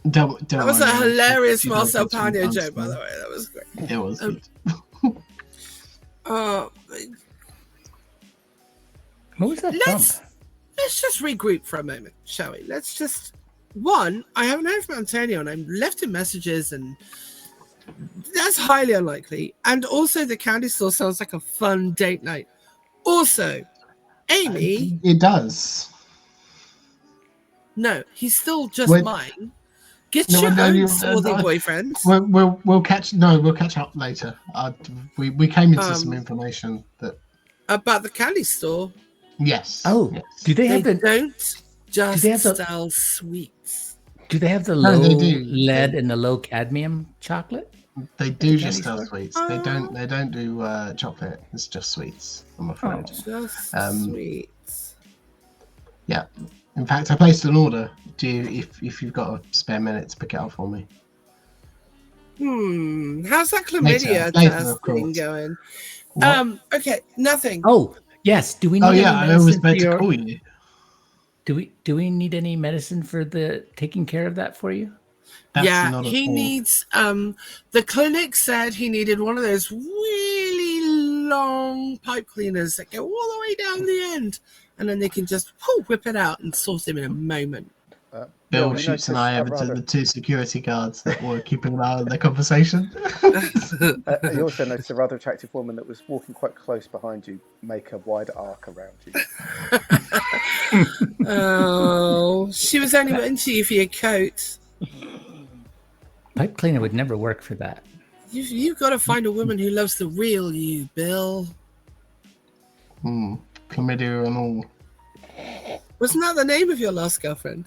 That was a hilarious Marcel Pagno joke, by the way. That was great. It was good. What was that Let's just regroup for a moment, shall we? I haven't heard from Antonio, and I've left him messages, and that's highly unlikely. And also, the candy store sounds like a fun date night. Also, Amy... It does. No, he's still just mine. Get your own swarthy boyfriend. We'll catch up later. We came into some information that about the candy store. Yes. Oh, yes. Do they have don't just sell sweets? Do they have the low lead and the low cadmium chocolate? They do just sell sweets. They don't do chocolate. It's just sweets, I'm afraid. Just sweets. Yeah. In fact, I placed an order. If you've got a spare minute to pick it up for me. How's that chlamydia test thing going? What? Okay, nothing. Oh, yes. Do we need I was meant to call you. Do we need any medicine for taking care of that for you? He needs the clinic said he needed one of those really long pipe cleaners that go all the way down the end, and then they can just whip it out and sort him in a moment. Bill shoots an eye over to the two security guards that were keeping an eye on their conversation. You also noticed a rather attractive woman that was walking quite close behind you make a wide arc around you. Oh, she was only into you for your coat. Pipe cleaner would never work for that. You've got to find a woman who loves the real you, Bill. Chlamydia and all. Wasn't that the name of your last girlfriend?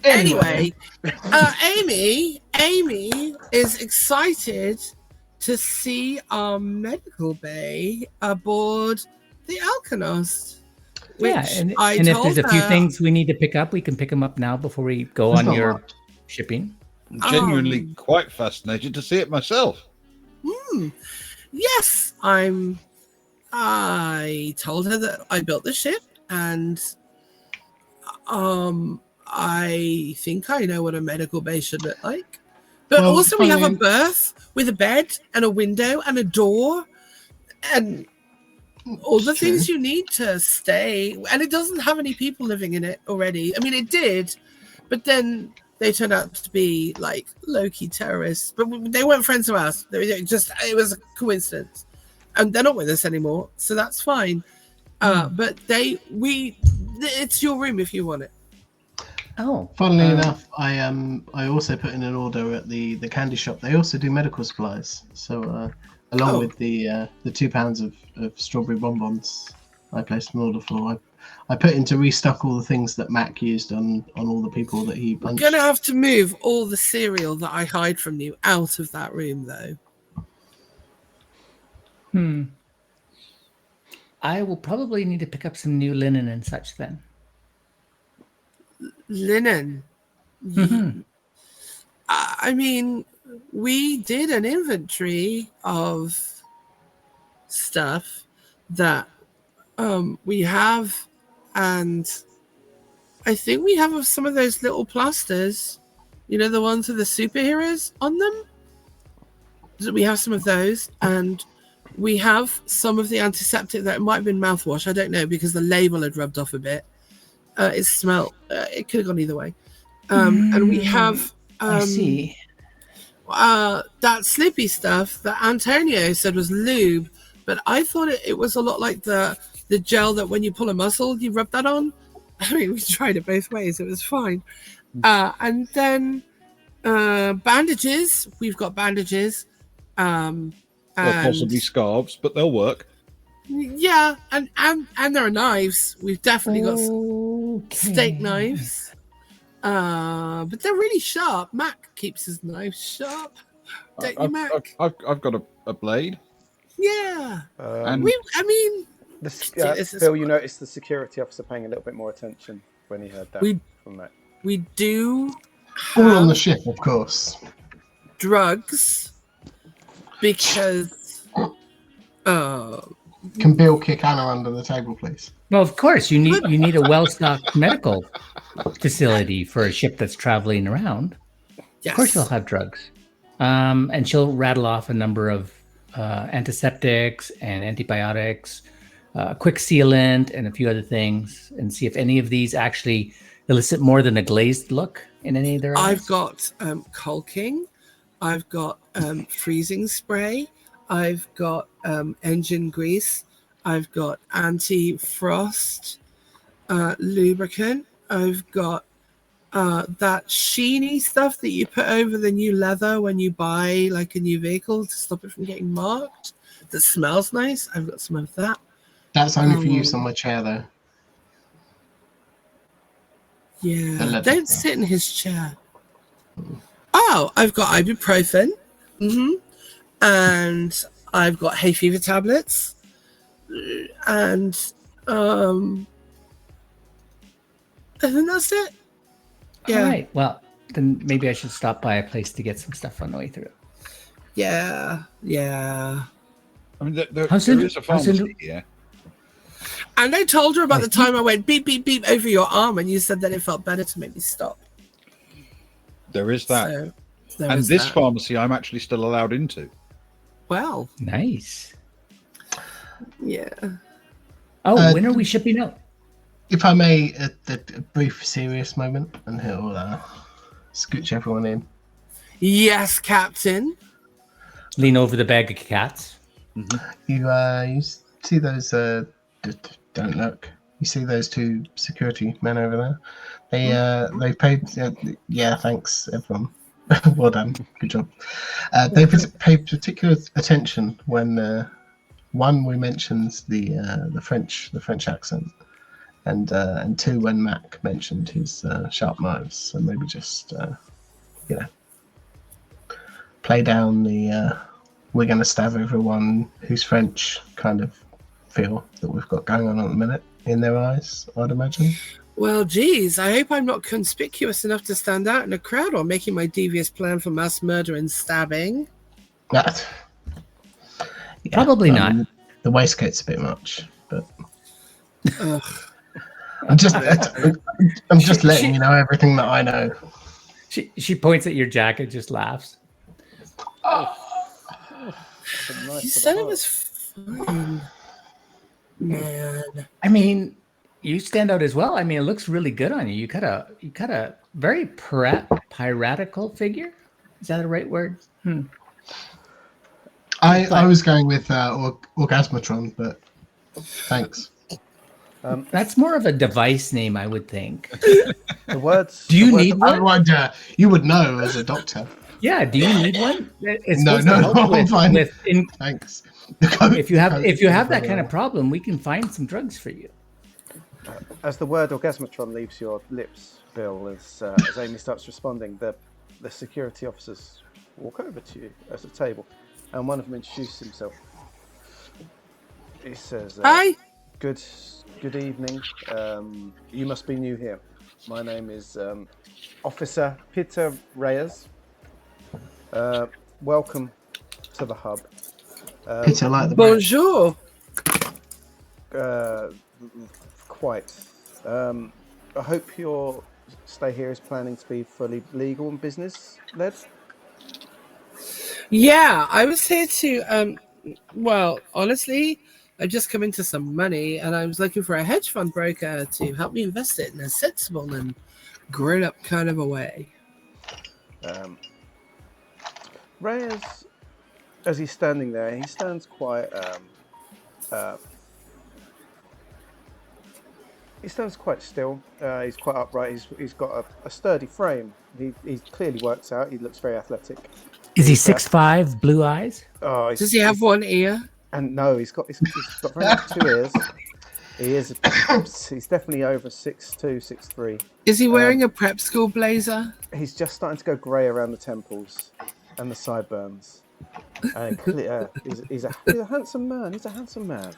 Anyway, Amy is excited to see our medical bay aboard the Alkanost. And if there's a few things we need to pick up, we can pick them up now before we go on your shipping. I'm genuinely quite fascinated to see it myself. Yes, I told her that I built the ship and I think I know what a medical bay should look like. But Well, also we have a funny- berth with a bed and a window and a door and all the It's true. things you need to stay. And it doesn't have any people living in it already. I mean, it did, but then they turned out to be like low-key terrorists. But they weren't friends of ours. It was a coincidence. And they're not with us anymore, so that's fine. But it's your room if you want it. Oh, Funnily enough, I also put in an order at the candy shop. They also do medical supplies. So along with the £2 of strawberry bonbons, I placed an order for. I put in to restock all the things that Mac used on all the people that he punched. Gonna have to move all the cereal that I hide from you out of that room, though. I will probably need to pick up some new linen and such then. Linen. I mean, we did an inventory of stuff that we have, and I think we have some of those little plasters, you know, the ones with the superheroes on them. So we have some of those, and we have some of the antiseptic that might have been mouthwash. I don't know, because the label had rubbed off a bit. It smelled. It could have gone either way. And we have. I see. That slippy stuff that Antonio said was lube, but I thought it was a lot like the gel that when you pull a muscle, you rub that on. I mean, we tried it both ways. It was fine. And then bandages. We've got bandages. Or possibly scarves, but they'll work. Yeah, and there are knives. We've definitely got steak knives. But they're really sharp. Mac keeps his knives sharp. Don't you, Mac? I've got a blade. Yeah. And Phil, you noticed the security officer paying a little bit more attention when he heard that from Mac. We do all on the have ship, of course. drugs because Can Bill kick Anna under the table, please? Well, of course, you need a well-stocked medical facility for a ship that's traveling around. yes. Of course, they'll have drugs. And she'll rattle off a number of antiseptics and antibiotics, quick sealant, and a few other things, and see if any of these actually elicit more than a glazed look in any of their eyes. I've got caulking. I've got freezing spray. I've got engine grease. I've got anti-frost lubricant. I've got that sheeny stuff that you put over the new leather when you buy like a new vehicle to stop it from getting marked. That smells nice. I've got some of that. That's only for use on my chair, though. Yeah, don't sit in his chair. Oh, I've got ibuprofen. And I've got hay fever tablets. And I think that's it. Yeah. All right. Well, then maybe I should stop by a place to get some stuff on the way through. Yeah. I mean, there is a pharmacy here. And I told her about the time I went beep, beep, beep over your arm, and you said that it felt better to make me stop. There is that. So, and this pharmacy I'm actually still allowed into. Well. Nice. Yeah. Oh, when are we shipping out? If I may, a brief serious moment, and he'll scooch everyone in. Yes, Captain. Lean over the bag of cats. You see those? Don't look. You see those two security men over there? They paid. Yeah, thanks everyone. Well done. Good job. They paid particular attention when one, we mentioned the French accent, and two, when Mac mentioned his sharp knives. So maybe just play down the we're going to stab everyone who's French kind of feel that we've got going on at the minute in their eyes, I'd imagine. Well, geez, I hope I'm not conspicuous enough to stand out in a crowd while making my devious plan for mass murder and stabbing. Probably not. The waistcoat's a bit much, but I'm just letting you know everything that I know. She points at your jacket, just laughs. Nice You for the said it heart. was fun. Man. I mean, you stand out as well. I mean, it looks really good on you. You cut a very piratical figure. Is that the right word? I was going with Orgasmatron, but thanks. That's more of a device name, I would think. The words. Do you the words need one? You would know as a doctor. Yeah. Do you need one? It's No, supposed to help I'm fine. with Thanks. if you have that kind of problem, we can find some drugs for you. As the word orgasmatron leaves your lips, Bill, as Amy starts responding, the security officers walk over to you at a table, and one of them introduces himself. He says, Hi. Good evening. You must be new here. My name is Officer Peter Reyes. Welcome to the hub. Peter, like the Bonjour. Quite. I hope your stay here is planning to be fully legal and business led. Yeah, I was here to well, honestly, I've just come into some money and I was looking for a hedge fund broker to help me invest it in a sensible and grown up kind of a way. Reyes, as he's standing there, he stands quite still. He's quite upright. He's got a sturdy frame. He clearly works out. He looks very athletic. Is he 6'5", blue eyes? Oh, Does he have one ear? And no, he's got very much 2 ears. He's definitely over 6'2", 6'3". Is he wearing a prep school blazer? He's just starting to go grey around the temples and the sideburns. And he's a handsome man. He's a handsome man.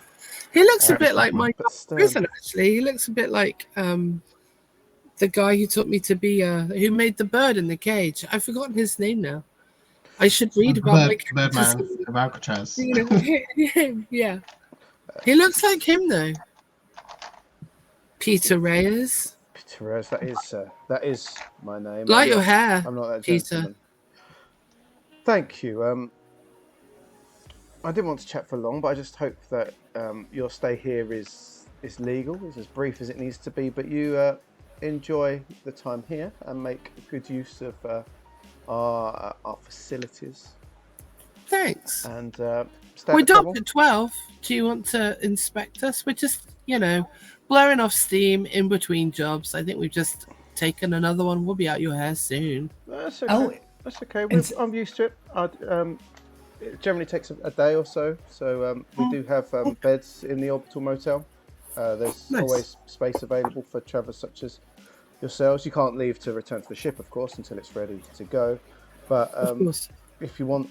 He looks a bit like my stern. prison, actually. He looks a bit like the guy who taught me to be who made the bird in the cage. I've forgotten his name now. I should read about Birdman of Alcatraz. You know, him, yeah. He looks like him though. Peter Reyes. Peter Reyes, that is my name. Like your hair. I'm not that Peter. gentleman. Thank you. I didn't want to chat for long, but I just hope that your stay here is legal. It's as brief as it needs to be, but you enjoy the time here and make good use of our facilities. Thanks. And we're done at 12. Do you want to inspect us? We're just, blowing off steam in between jobs. I think we've just taken another one. We'll be out your hair soon. That's okay. That's okay. I'm used to it. It generally takes a day or so. So we do have beds in the Orbital Motel. There's always space available for travelers such as yourselves. You can't leave to return to the ship, of course, until it's ready to go. But if you want,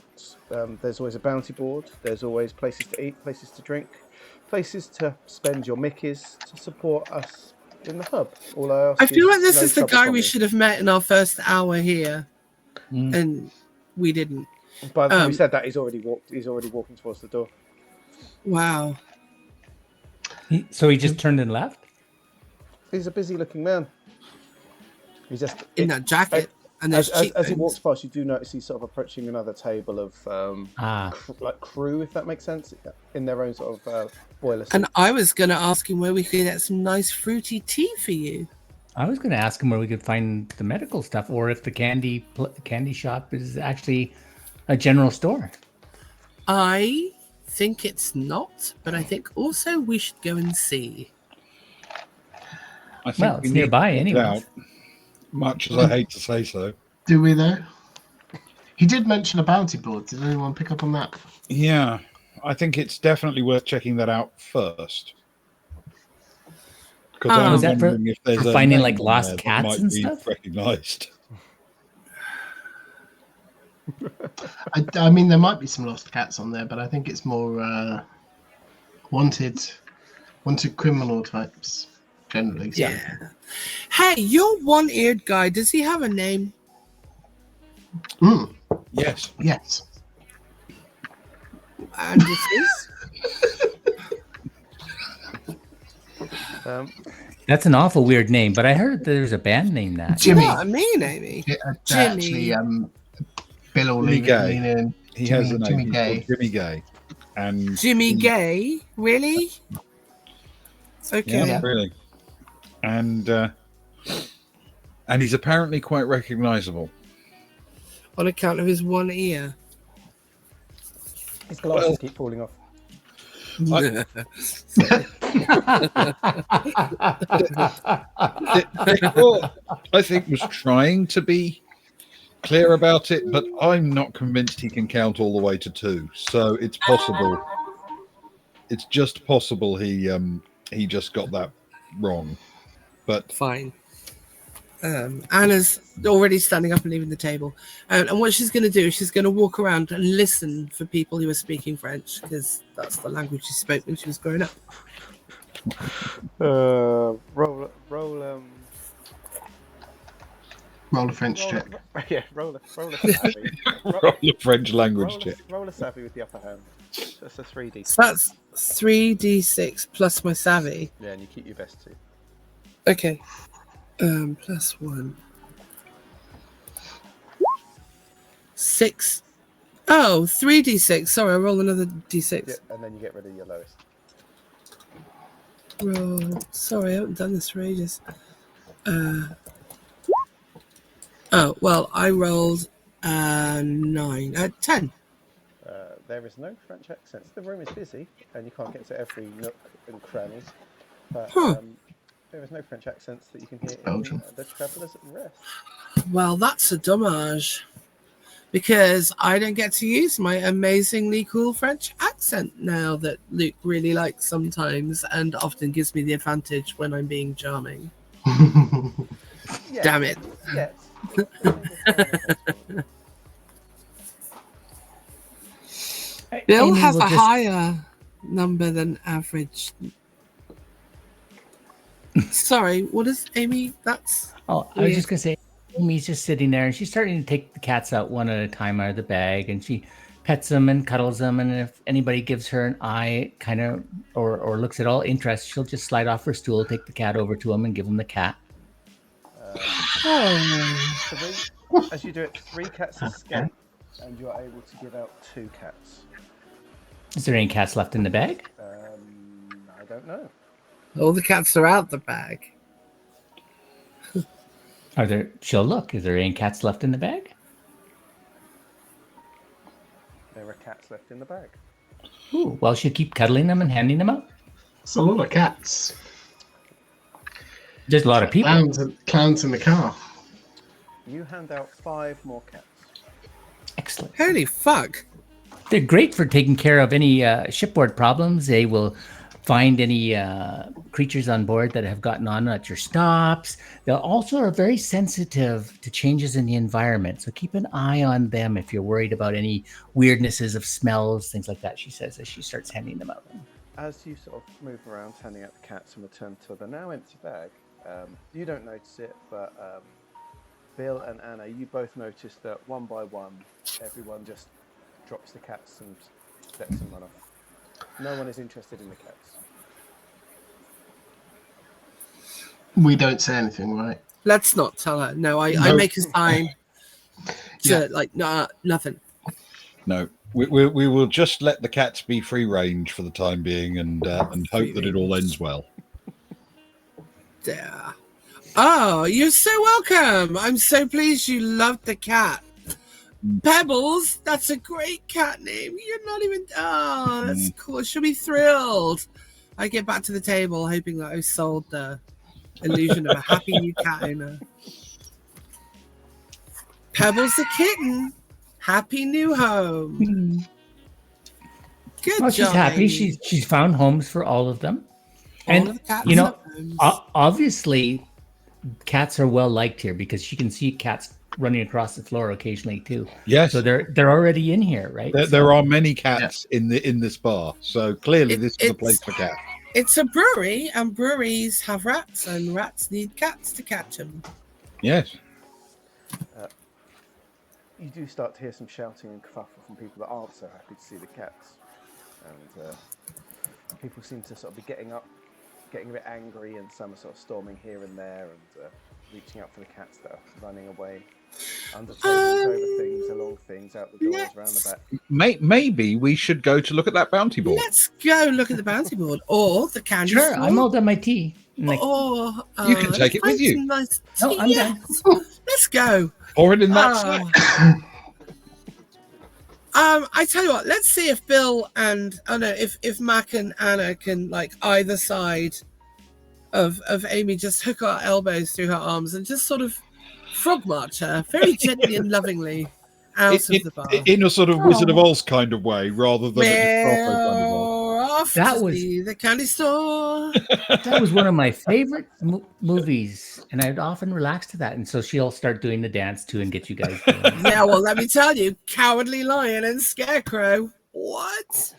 there's always a bounty board. There's always places to eat, places to drink, places to spend your Mikeys to support us in the hub. All I ask I feel like this no is the trouble guy from we you. should have met in our first hour here, and we didn't. By the time we said that, he's already walking towards the door. Wow. So he just turned and left? He's a busy-looking man. He's just in that jacket. And as he walks past, you do notice he's sort of approaching another table of like crew, if that makes sense, in their own sort of boiler. And I was going to ask him where we could get some nice fruity tea for you. I was going to ask him where we could find the medical stuff, or if the candy shop is actually a general store. I think it's not, but I think also we should go and see. I think it's nearby anyway. Much as I hate to say so. Do we though? He did mention a bounty board. Did anyone pick up on that? Yeah, I think it's definitely worth checking that out first. Because I'm wondering if there's for finding like lost cats and stuff. Recognized. I mean, there might be some lost cats on there, but I think it's more wanted criminal types generally. So. Yeah. Hey, your one-eared guy, does he have a name? Yes. Yes. And it is? That's an awful weird name, but I heard there's a band named that. Do you know Jimmy. what I mean, Amy? Actually, Bill or Jimmy Gay. lean in. He has a name. Jimmy He's Gay. called Jimmy Gay. And Jimmy Gay? Really? Okay. Yeah, really. And he's apparently quite recognisable. On account of his one ear. His glasses keep falling off. I think was trying to be clear about it, but I'm not convinced he can count all the way to 2. So it's possible. It's just possible he just got that wrong. But fine. Anna's already standing up and leaving the table. And what she's going to do, she's going to walk around and listen for people who are speaking French, because that's the language she spoke when she was growing up. Roll a French check. Yeah, roll a savvy. roll a French language check. Roll a savvy with the upper hand. That's a 3D. So that's 3d6 plus my savvy. Yeah, and you keep your best 2. Okay. Plus 1. 6. Oh, 3d6. Sorry, I roll another d6. Yeah, and then you get rid of your lowest. Roll. Sorry, I haven't done this for ages. Oh, well, I rolled 9. 10. There is no French accents. The room is busy, and you can't get to every nook and cranny. But there is no French accents that you can hear in the Traveller's Rest. Well, that's a dommage. Because I don't get to use my amazingly cool French accent now that Luke really likes sometimes and often gives me the advantage when I'm being charming. Yes. Damn it. Yes. Bill has a higher number than average. Sorry, what is Amy? That's. Oh, I was just going to say, Amy's just sitting there and she's starting to take the cats out one at a time out of the bag, and she pets them and cuddles them. And if anybody gives her an eye kind of or looks at all interest, she'll just slide off her stool, take the cat over to him and give him the cat. As you do it, 3 cats escape, and you are able to give out 2 cats. Is there any cats left in the bag? I don't know. All the cats are out the bag. Are there? She'll look. Is there any cats left in the bag? There are cats left in the bag. Ooh, well, she'll keep cuddling them and handing them out. It's a lot of cats. There's a lot of people. Clowns in the car. You hand out 5 more cats. Excellent. Holy fuck. They're great for taking care of any shipboard problems. They will find any creatures on board that have gotten on at your stops. They also are very sensitive to changes in the environment. So keep an eye on them if you're worried about any weirdnesses of smells, things like that, she says as she starts handing them out. As you sort of move around, handing out the cats and return to the now empty bag, you don't notice it, but Bill and Anna, you both notice that one by one, everyone just drops the cats and lets them run off. No one is interested in the cats. We don't say anything, right? Let's not tell her. No, I make a sign to nothing. No, we will just let the cats be free range for the time being and hope that it all ends well. Yeah. Oh, you're so welcome. I'm so pleased you loved the cat. Pebbles, that's a great cat name. You're not even... Oh, that's cool. She'll be thrilled. I get back to the table hoping that I sold the illusion of a happy new cat owner. Pebbles the kitten. Happy new home. Good job. She's happy. Amy. She's found homes for all of them. All of the cats you know, have homes. obviously, cats are well liked here because you can see cats running across the floor occasionally too. Yes, so they're already in here, right? There are many cats in this bar, so clearly this is a place for cats. It's a brewery, and breweries have rats, and rats need cats to catch them. Yes. You do start to hear some shouting and kerfuffle from people that aren't so happy to see the cats, and people seem to sort of be getting up getting a bit angry, and some are sort of storming here and there and reaching out for the cats that are running away. Under tables, over things, along things, out the doors, around the back. Maybe we should go to look at that bounty board. Let's go look at the bounty board or the candy Sure, store. I'm all done my tea. Or you can take it with you. Nice No, I'm done. Let's go. Pour it in that sack. I tell you what, let's see if Bill and if Mac and Anna can like either side of Amy just hook our elbows through her arms and just sort of frog march her very gently and lovingly out of the bar. In a sort of Wizard of Oz kind of way, rather than that was the candy store. That was one of my favorite movies, and I'd often relax to that. And so she'll start doing the dance too and get you guys going. Yeah, well, let me tell you, Cowardly Lion and Scarecrow. What?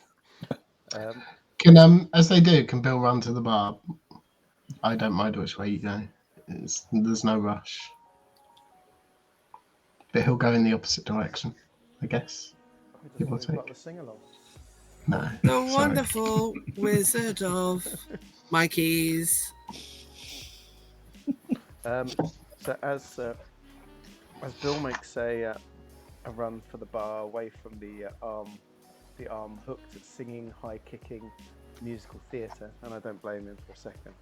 Can as they do, can Bill run to the bar? I don't mind which way you go. There's no rush. But he'll go in the opposite direction, I guess. Give or take. No. The wonderful Wizard of Mikeys. So as Bill makes a run for the bar away from the arm hooked at singing, high kicking, musical theatre, and I don't blame him for a second.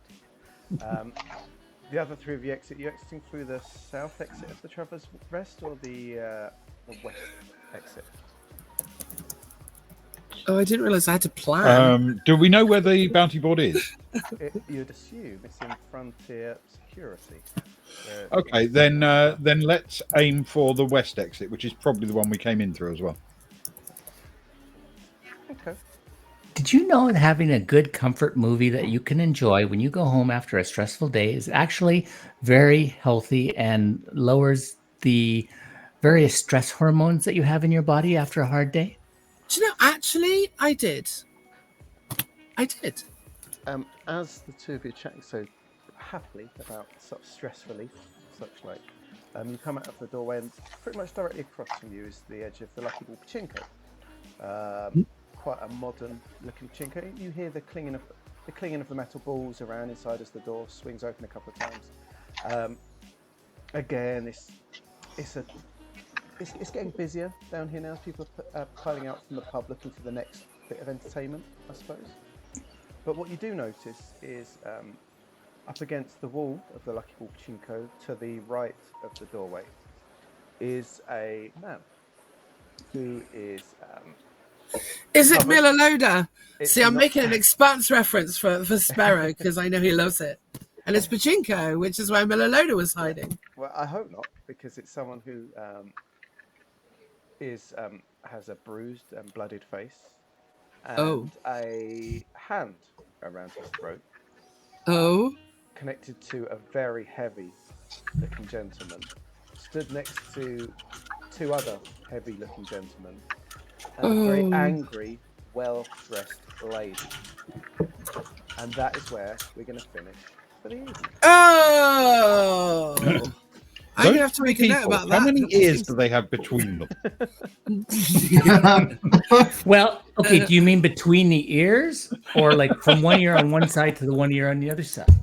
The other three of you exit. You exiting through the south exit of the Traveller's Rest or the west exit? Oh, I didn't realise I had to plan. Do we know where the bounty board is? You'd assume it's in Frontier Security. Okay, then let's aim for the west exit, which is probably the one we came in through as well. Okay. Did you know that having a good comfort movie that you can enjoy when you go home after a stressful day is actually very healthy and lowers the various stress hormones that you have in your body after a hard day? Do you know, actually, I did. As the two of you chatting so happily about sort of stress relief, such like, you come out of the doorway and pretty much directly across from you is the edge of the Lucky Ball Pachinko. Quite a modern looking pachinko. You hear the clinging of the metal balls around inside as the door swings open a couple of times. Again, it's getting busier down here now as people are piling out from the pub looking for the next bit of entertainment, I suppose. But what you do notice is up against the wall of the Lucky Ball Pachinko to the right of the doorway is a man who is it Miller Loda? See, I'm making an Expanse reference for Sparrow because I know he loves it. And it's Pachinko, which is where Miller Loda was hiding. Well, I hope not, because it's someone who has a bruised and bloodied face and a hand around his throat. Oh. Connected to a very heavy-looking gentleman. Stood next to two other heavy-looking gentlemen. And a very angry, well-dressed lady. And that is where we're going to finish for the evening. Oh! I'm going to have to make a note about that. How many ears do they have between them? Well, okay, do you mean between the ears? Or like from one ear on one side to the one ear on the other side?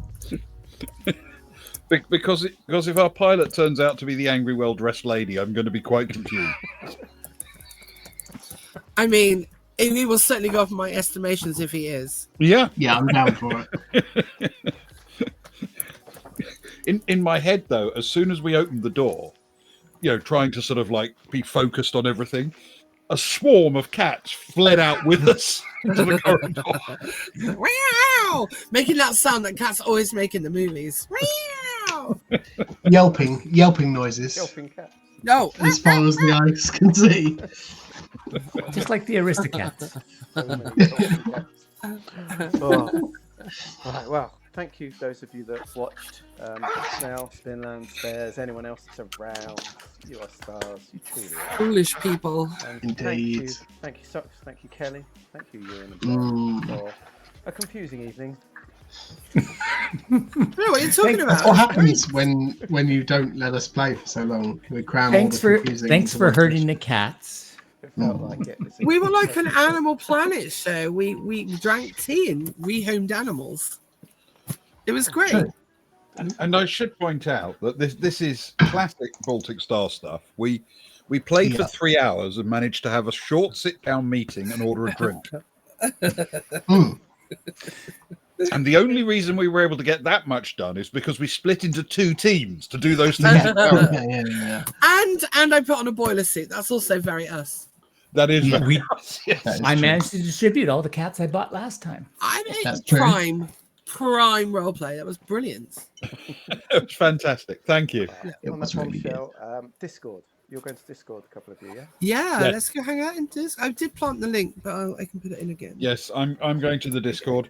Because if our pilot turns out to be the angry, well-dressed lady, I'm going to be quite confused. I mean, he will certainly go off my estimations if he is. Yeah, I'm down for it. In my head, though, as soon as we opened the door, trying to sort of like be focused on everything, a swarm of cats fled out with us into the corridor. Wow! Making that sound that cats always make in the movies. Wow! Yelping noises. Yelping cat. No, as far as the eyes can see. Just like the Aristocats. Right, well, thank you, those of you that watched. Now, Spinland, Stairs, anyone else that's around, you are stars. You truly are. Foolish people. And Indeed. Thank you, Socks. Thank you, Kelly. Thank you, Ewan and Bob, for a confusing evening. What are you talking about? That's what happens when you don't let us play for so long. We cram all the confusing. Thanks for hurting the cats. It felt like it. We were like an Animal Planet show. We drank tea and rehomed animals. It was great. True. And I should point out that this is classic Baltic Star stuff. We played for 3 hours and managed to have a short sit-down meeting and order a drink. Mm. And the only reason we were able to get that much done is because we split into 2 teams to do those things. Yeah. And I put on a boiler suit. That's also very us. That is Yeah. very yes. That is I true. managed to distribute all the cats I bought last time. I mean, That's true. prime role play. That was brilliant. It was fantastic. Thank you. It On was that really good. bombshell, Discord. You're going to Discord, a couple of you, yeah? Yeah, Yes. let's go hang out in this. I did plant the link, but I can put it in again. Yes, I'm going to the Discord.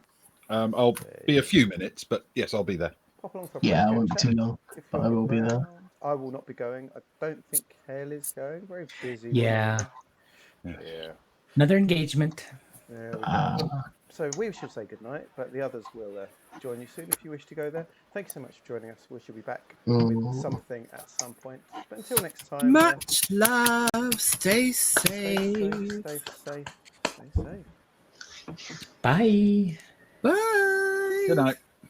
I'll be a few minutes, but yes, I'll be there. Pop along for a Yeah, I quick won't be chat too long, if but you're I will be there. around. I will not be going. I don't think Hale is going. Very busy. Yeah. Yeah. Another engagement. There we go. Ah. So we should say goodnight, but the others will join you soon if you wish to go there. Thank you so much for joining us. We shall be back with something at some point. But until next time, Much love. Stay stay safe. safe. Stay safe. Bye. Bye. Good night.